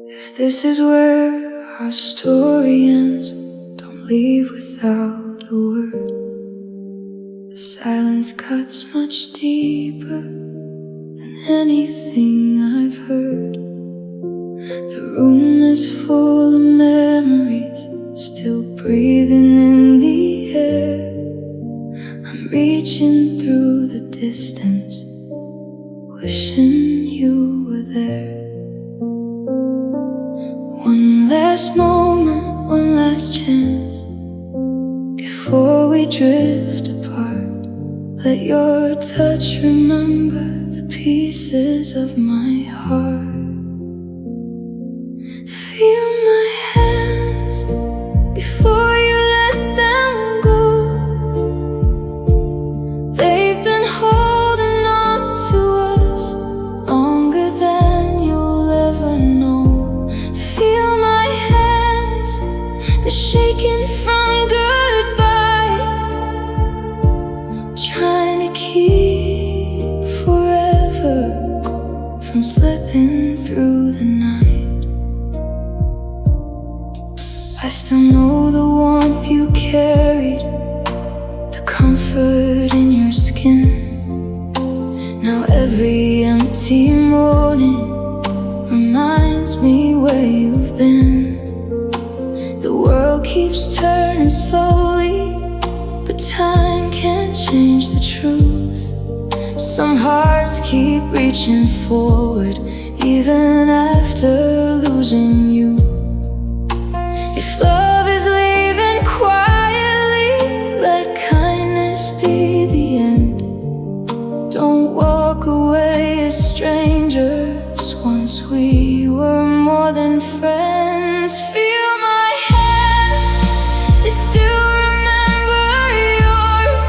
If this is where our story ends, don't leave without a word. The silence cuts much deeper than anything I've heard. The room is full of memories, still breathing in the air. I'm reaching through the distance, wishing you were there. One last moment, one last chance, before we drift apart. Let your touch remember the pieces of my heart. Feel my hands before you let them go. They've been holding on to us longer than you'll ever know. Feel my hands, they're shaking from goodbye, trying to keep forever from slipping through the night. I still know the warmth you carried, the comfort in your skin. Now every empty morning reminds me where you've been. The world keeps turning slowly, but time can't change the truth. Some hearts keep reaching forward even after losing you. If love is leaving quietly, let kindness be the end. Don't walk away as strangers, once we were more than friends. Feel my hands, they still remember yours.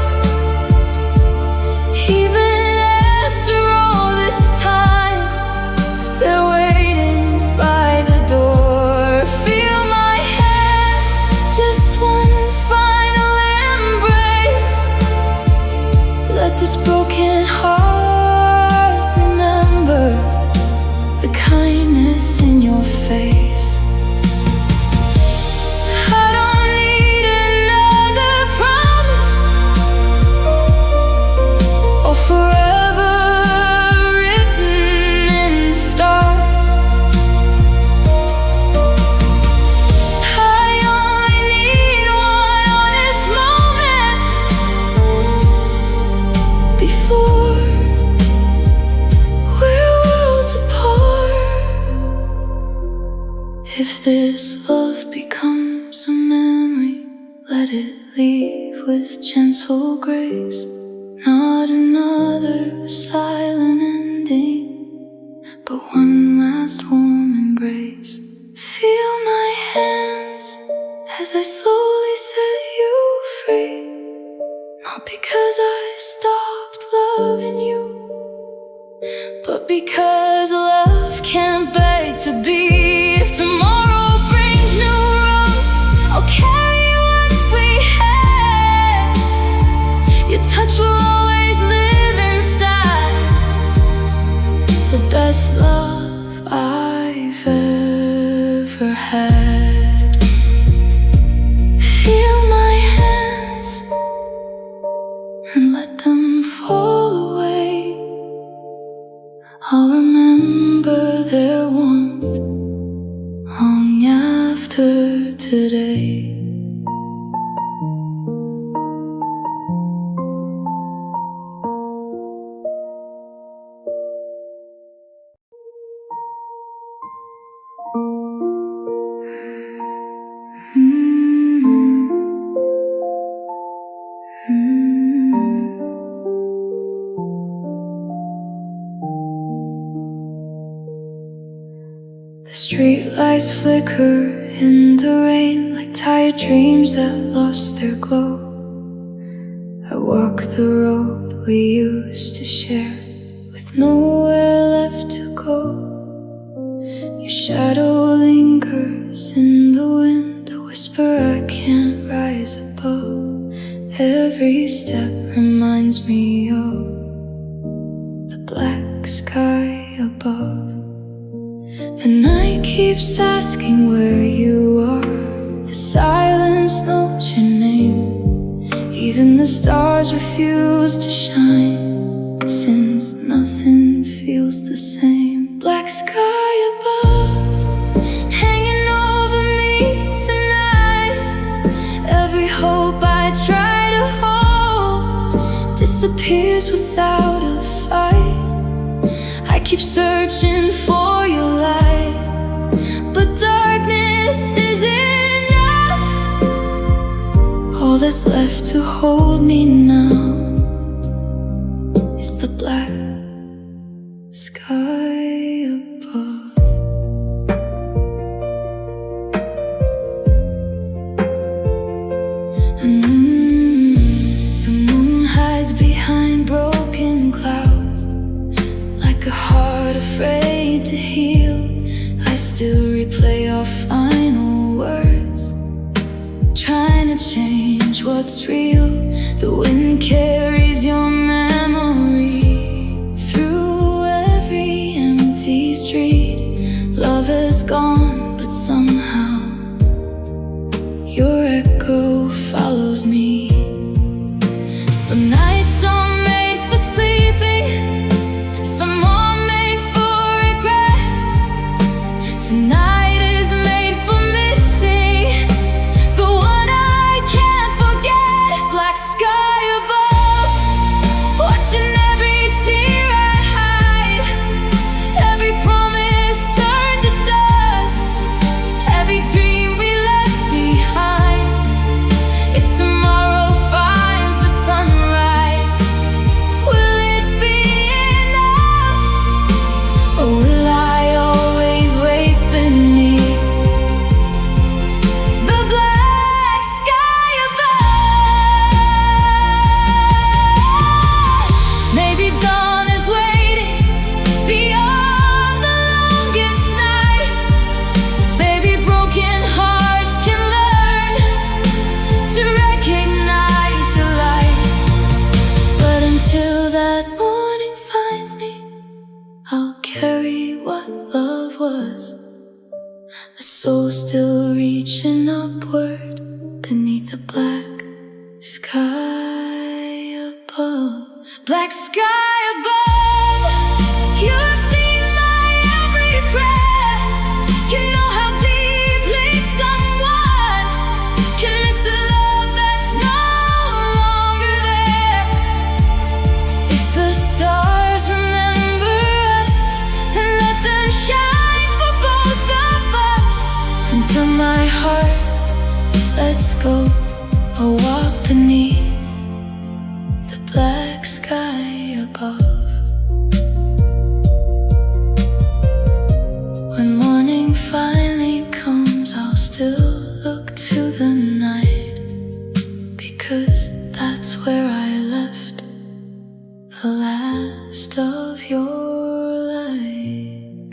If this love becomes a memory, let it leave with gentle grace. Not another silent ending, but one last warm embrace. Feel my hands as I slowly set you free. Not because I stopped loving you, but because love can't beg to be. If tomorrow brings new roads, I'll carry what we had. Your touch will always live inside the best love I've ever had. Feel my hands and let them fall away. I'll remember their warmth long after today. The streetlights flicker in the rain like tired dreams that lost their glow. I walk the road we used to share with nowhere left to go. Your shadow lingers in the wind, a whisper I can't rise above. Every step reminds me of the black sky above. The night keeps asking where you are. The silence knows your name. Even the stars refuse to shine, since nothing feels the same. Black sky above, hanging over me tonight. Every hope I try to hold disappears without a fight. I keep searching for your light, but darkness is enough. All that's left to hold me now is the black sky above. The moon hides behind broken clouds, like a heart afraid to heal. I still replay our final words, trying to change what's real. The wind carries your memory through every empty street. Love is gone, but somehow your echo follows me. Some nights are made for sleeping, some are made for regret. Tonight is made for missing the one I can't forget. Black sky above, watching every tear I hide. Every promise turned to dust, every dream we left behind. If tomorrow finds the sunrise, will it be enough? Or will I always wait beneath the black sky above? Maybe dawn is waiting beyond the longest night. Maybe broken hearts can learn to recognize the light. But until that morning finds me, I'll carry what love was. My soul still reaching upward beneath the black sky above. Black sky above, you've seen my every prayer. You know how deeply someone can miss a love that's no longer there. If the stars remember us, then let them shine for both of us. And 'cause that's where I left the last of your light.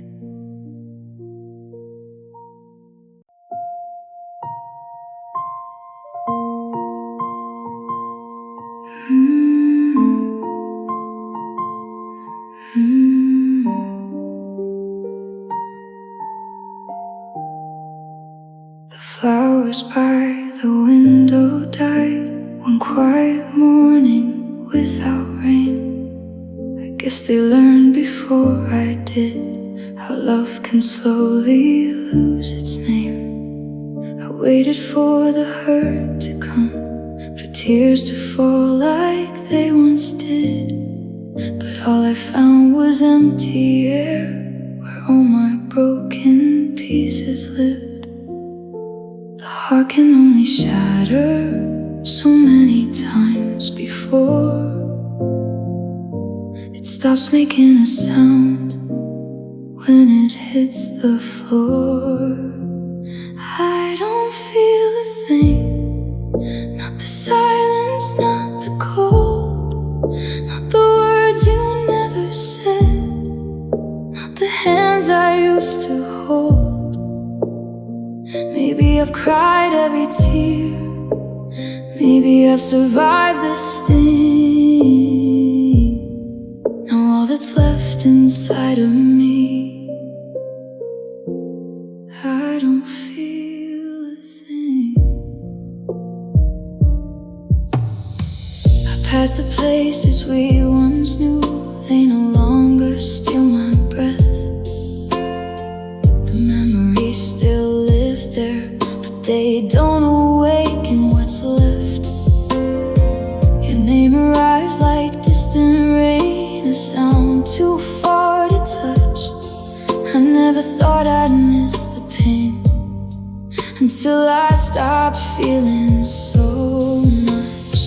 The flowers by the window died one quiet morning without rain. I guess they learned before I did how love can slowly lose its name. I waited for the hurt to come, for tears to fall like they once did, but all I found was empty air where all my broken pieces lived. The heart can only shatter so many times before it stops making a sound when it hits the floor. I don't feel a thing, not the silence, not the cold, not the words you never said, not the hands I used to hold. Maybe I've cried every tear, maybe I've survived the sting. Now all that's left inside of me, I don't feel a thing. I pass the places we once knew, they no longer steal my breath. The memories still live there, but they don't awaken what's left. Your name arrives like distant rain, a sound too far to touch. I never thought I'd miss the pain until I stopped feeling so much.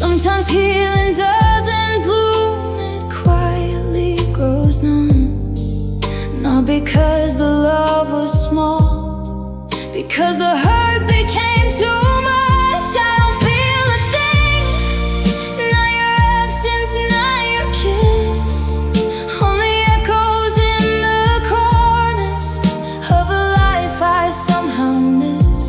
Sometimes healing doesn't bloom, it quietly grows numb. Not because the love was small, because the hurt became too much. I don't feel a thing, not your absence, not your kiss, only echoes in the corners of a life I somehow miss.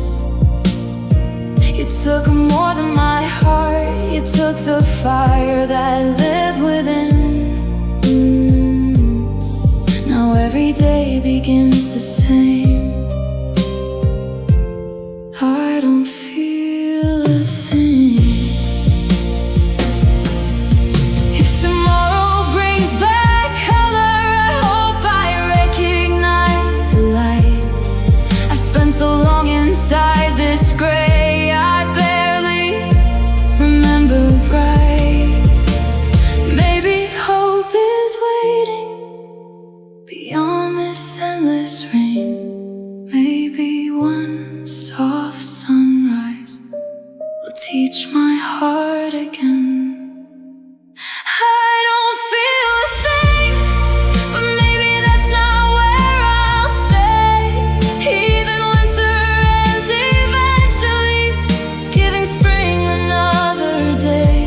You took more than my heart, you took the fire that lived within. Now every day begins the same. I don't feel a thing. If tomorrow brings back color, I hope I recognize the light. I spent so long inside this gray, I barely remember bright. Maybe hope is waiting beyond this endless rain. Maybe one soft sunrise will teach my heart again. I don't feel a thing, but maybe that's not where I'll stay. Even winter ends eventually, giving spring another day.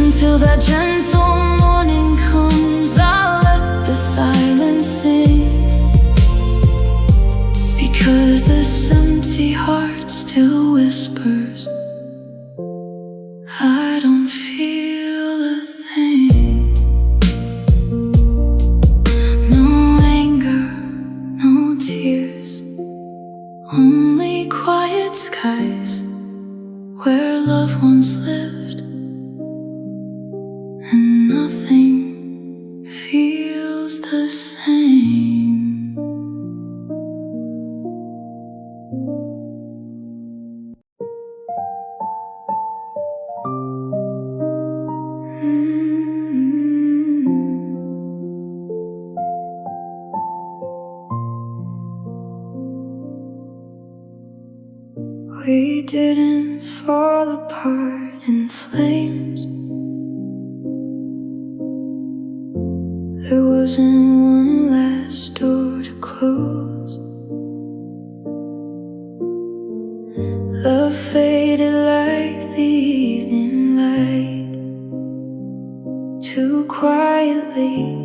Until that gentle morning comes, I'll let the silence sing, because this empty heart still whispers, I don't feel a thing. No anger, no tears, only quiet skies where love once lived, and nothing feels the same. We didn't fall apart in flames. There wasn't one last door to close. Love faded like quietly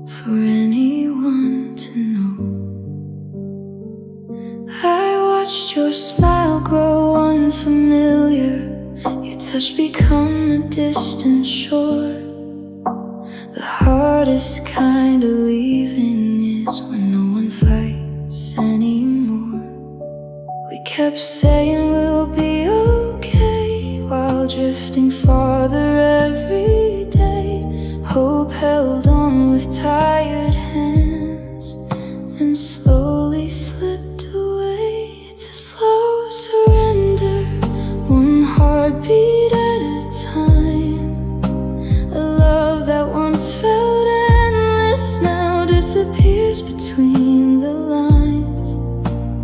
for anyone to know. I watched your smile grow unfamiliar, your touch become a distant shore. The hardest kind of leaving is when no one fights anymore. We kept saying we'll be okay while drifting farther every day. Hope held on with tired hands, then slowly slipped away. It's a slow surrender, one heartbeat at a time. A love that once felt endless now disappears between the lines.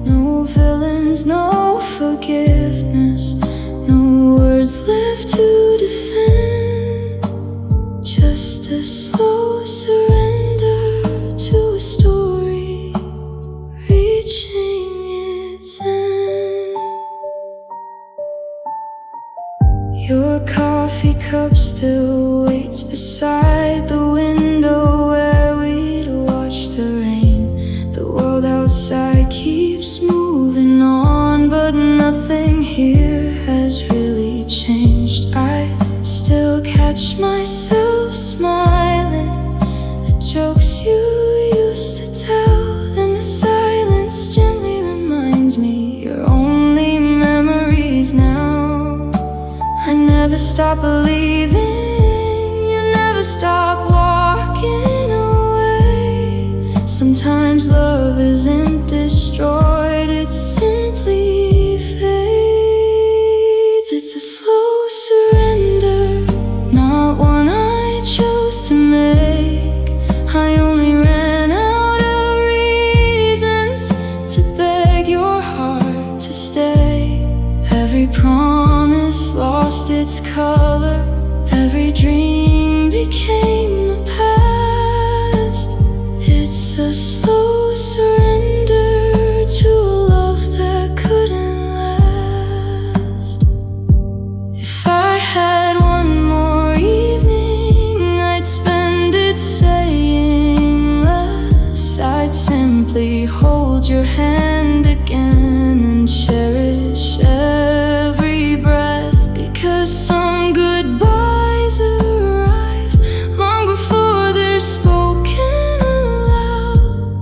No villains, no forgiveness, no words left to defend. Just a slow surrender to a story reaching its end. Your coffee cup still waits beside the window where we'd watch the rain. The world outside keeps moving on, but nothing here has really changed. I still catch myself smiling at jokes you used to tell. Then the silence gently reminds me you're only memories now. I never stop believing, you never stop walking away. Sometimes love isn't destroyed, it simply fades. It's a slow surrender, not one I chose to make. I only ran out of reasons to beg your heart to stay. Every promise lost its color, every dream became the past. It's a slow surrender to a love that couldn't last. If I had one more evening, I'd spend it saying less. I'd simply hold your hand again and cherish every breath, because some goodbyes arrive long before they're spoken aloud.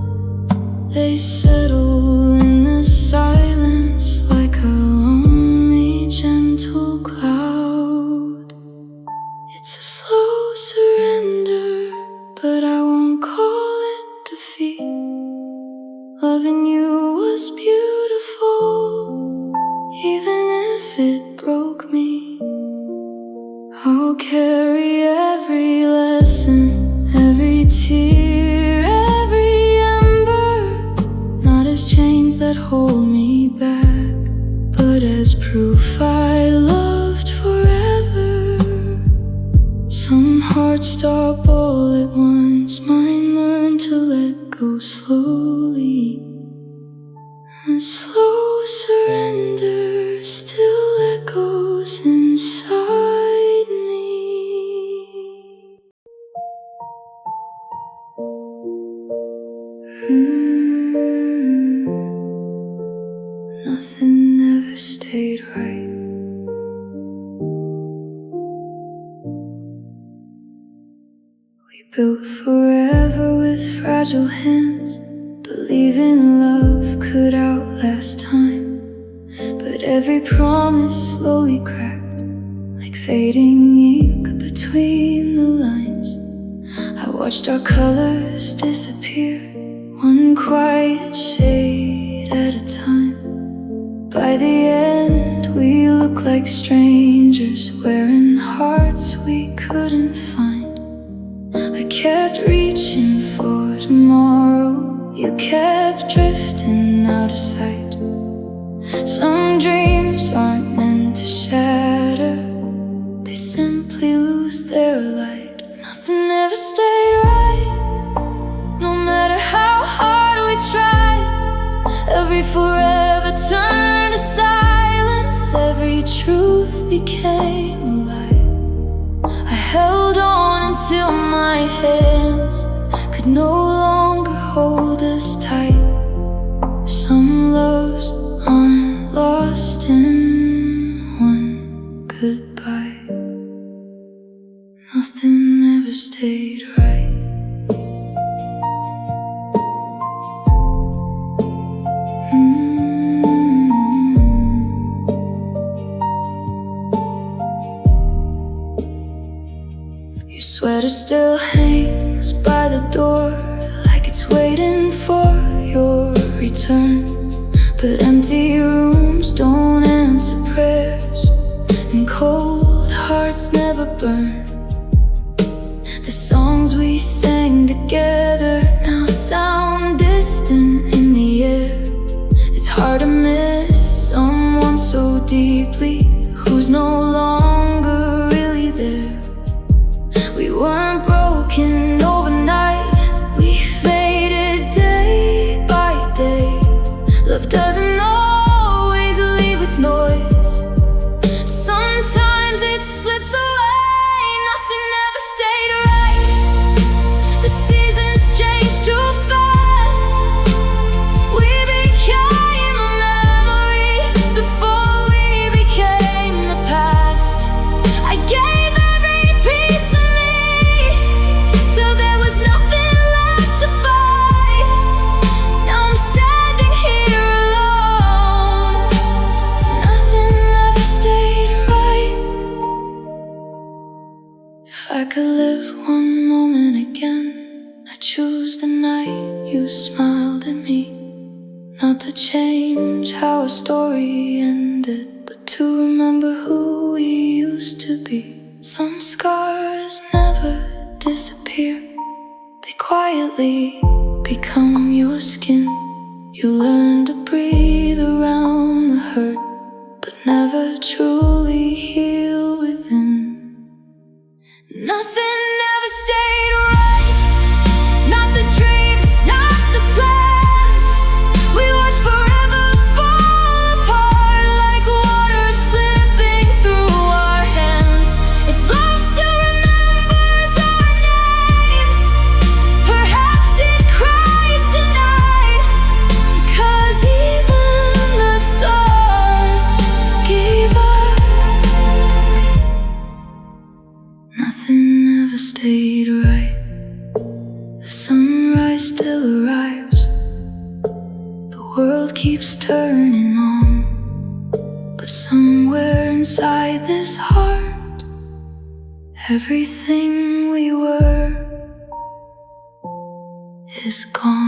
They settle in the silence like a lonely, gentle cloud. It's a slow surrender, but I won't call it defeat. Loving you was beautiful, even if it broke me. I'll carry every lesson, every tear, every ember, not as chains that hold me back, but as proof I loved forever. Some hearts stop all at once, mine learn to let go slowly. A slow surrender still echoes inside me. Nothing ever stayed right. We built forever with fragile hands, believing love could outlast time. But every promise slowly cracked, like fading ink between the lines. I watched our colors disappear, one quiet shade at a time. By the end, we looked like strangers, wearing hearts we couldn't find. I kept reaching for tomorrow, you kept drifting out of sight. Some dreams aren't meant to shatter, they simply lose their light. Nothing ever stayed right, no matter how hard we tried. Every forever turned to silence, every truth became a lie. I held on until my hands could no longer hold us tight. Some loves aren't lost in one goodbye. Nothing ever stayed right. Your sweater still hangs by the door, like it's waiting for your return. But empty rooms don't answer prayers, and cold hearts never burn. The songs we sang together now sound distant in the air. It's hard to miss someone so deeply who's no longer really there. We weren't broken overnight, we faded day by day. Love doesn't always leave with noise. Sometimes it slips away. Nothing ever stayed right. The seasons changed too fast. We became a memory before we became the past. I gave every piece of me till there was nothing left to fight. Now I'm standing here alone. Nothing ever stayed right. If I could live one moment again, I'd choose the night you smiled at me. Not to change how our story ended, but to remember who we used to be. Some scars never disappear, they quietly become your skin. You learn to breathe around the hurt, but never truly heal within. Nothing ever stayed right. Not the dreams, not the plans. We watched forever fall apart, like water slipping through our hands. If love still remembers our names, perhaps it cries tonight. 'Cause even the stars gave up. Nothing ever stayed right. The sunrise still arrives. The world keeps turning on, but somewhere inside this heart, everything we were is gone.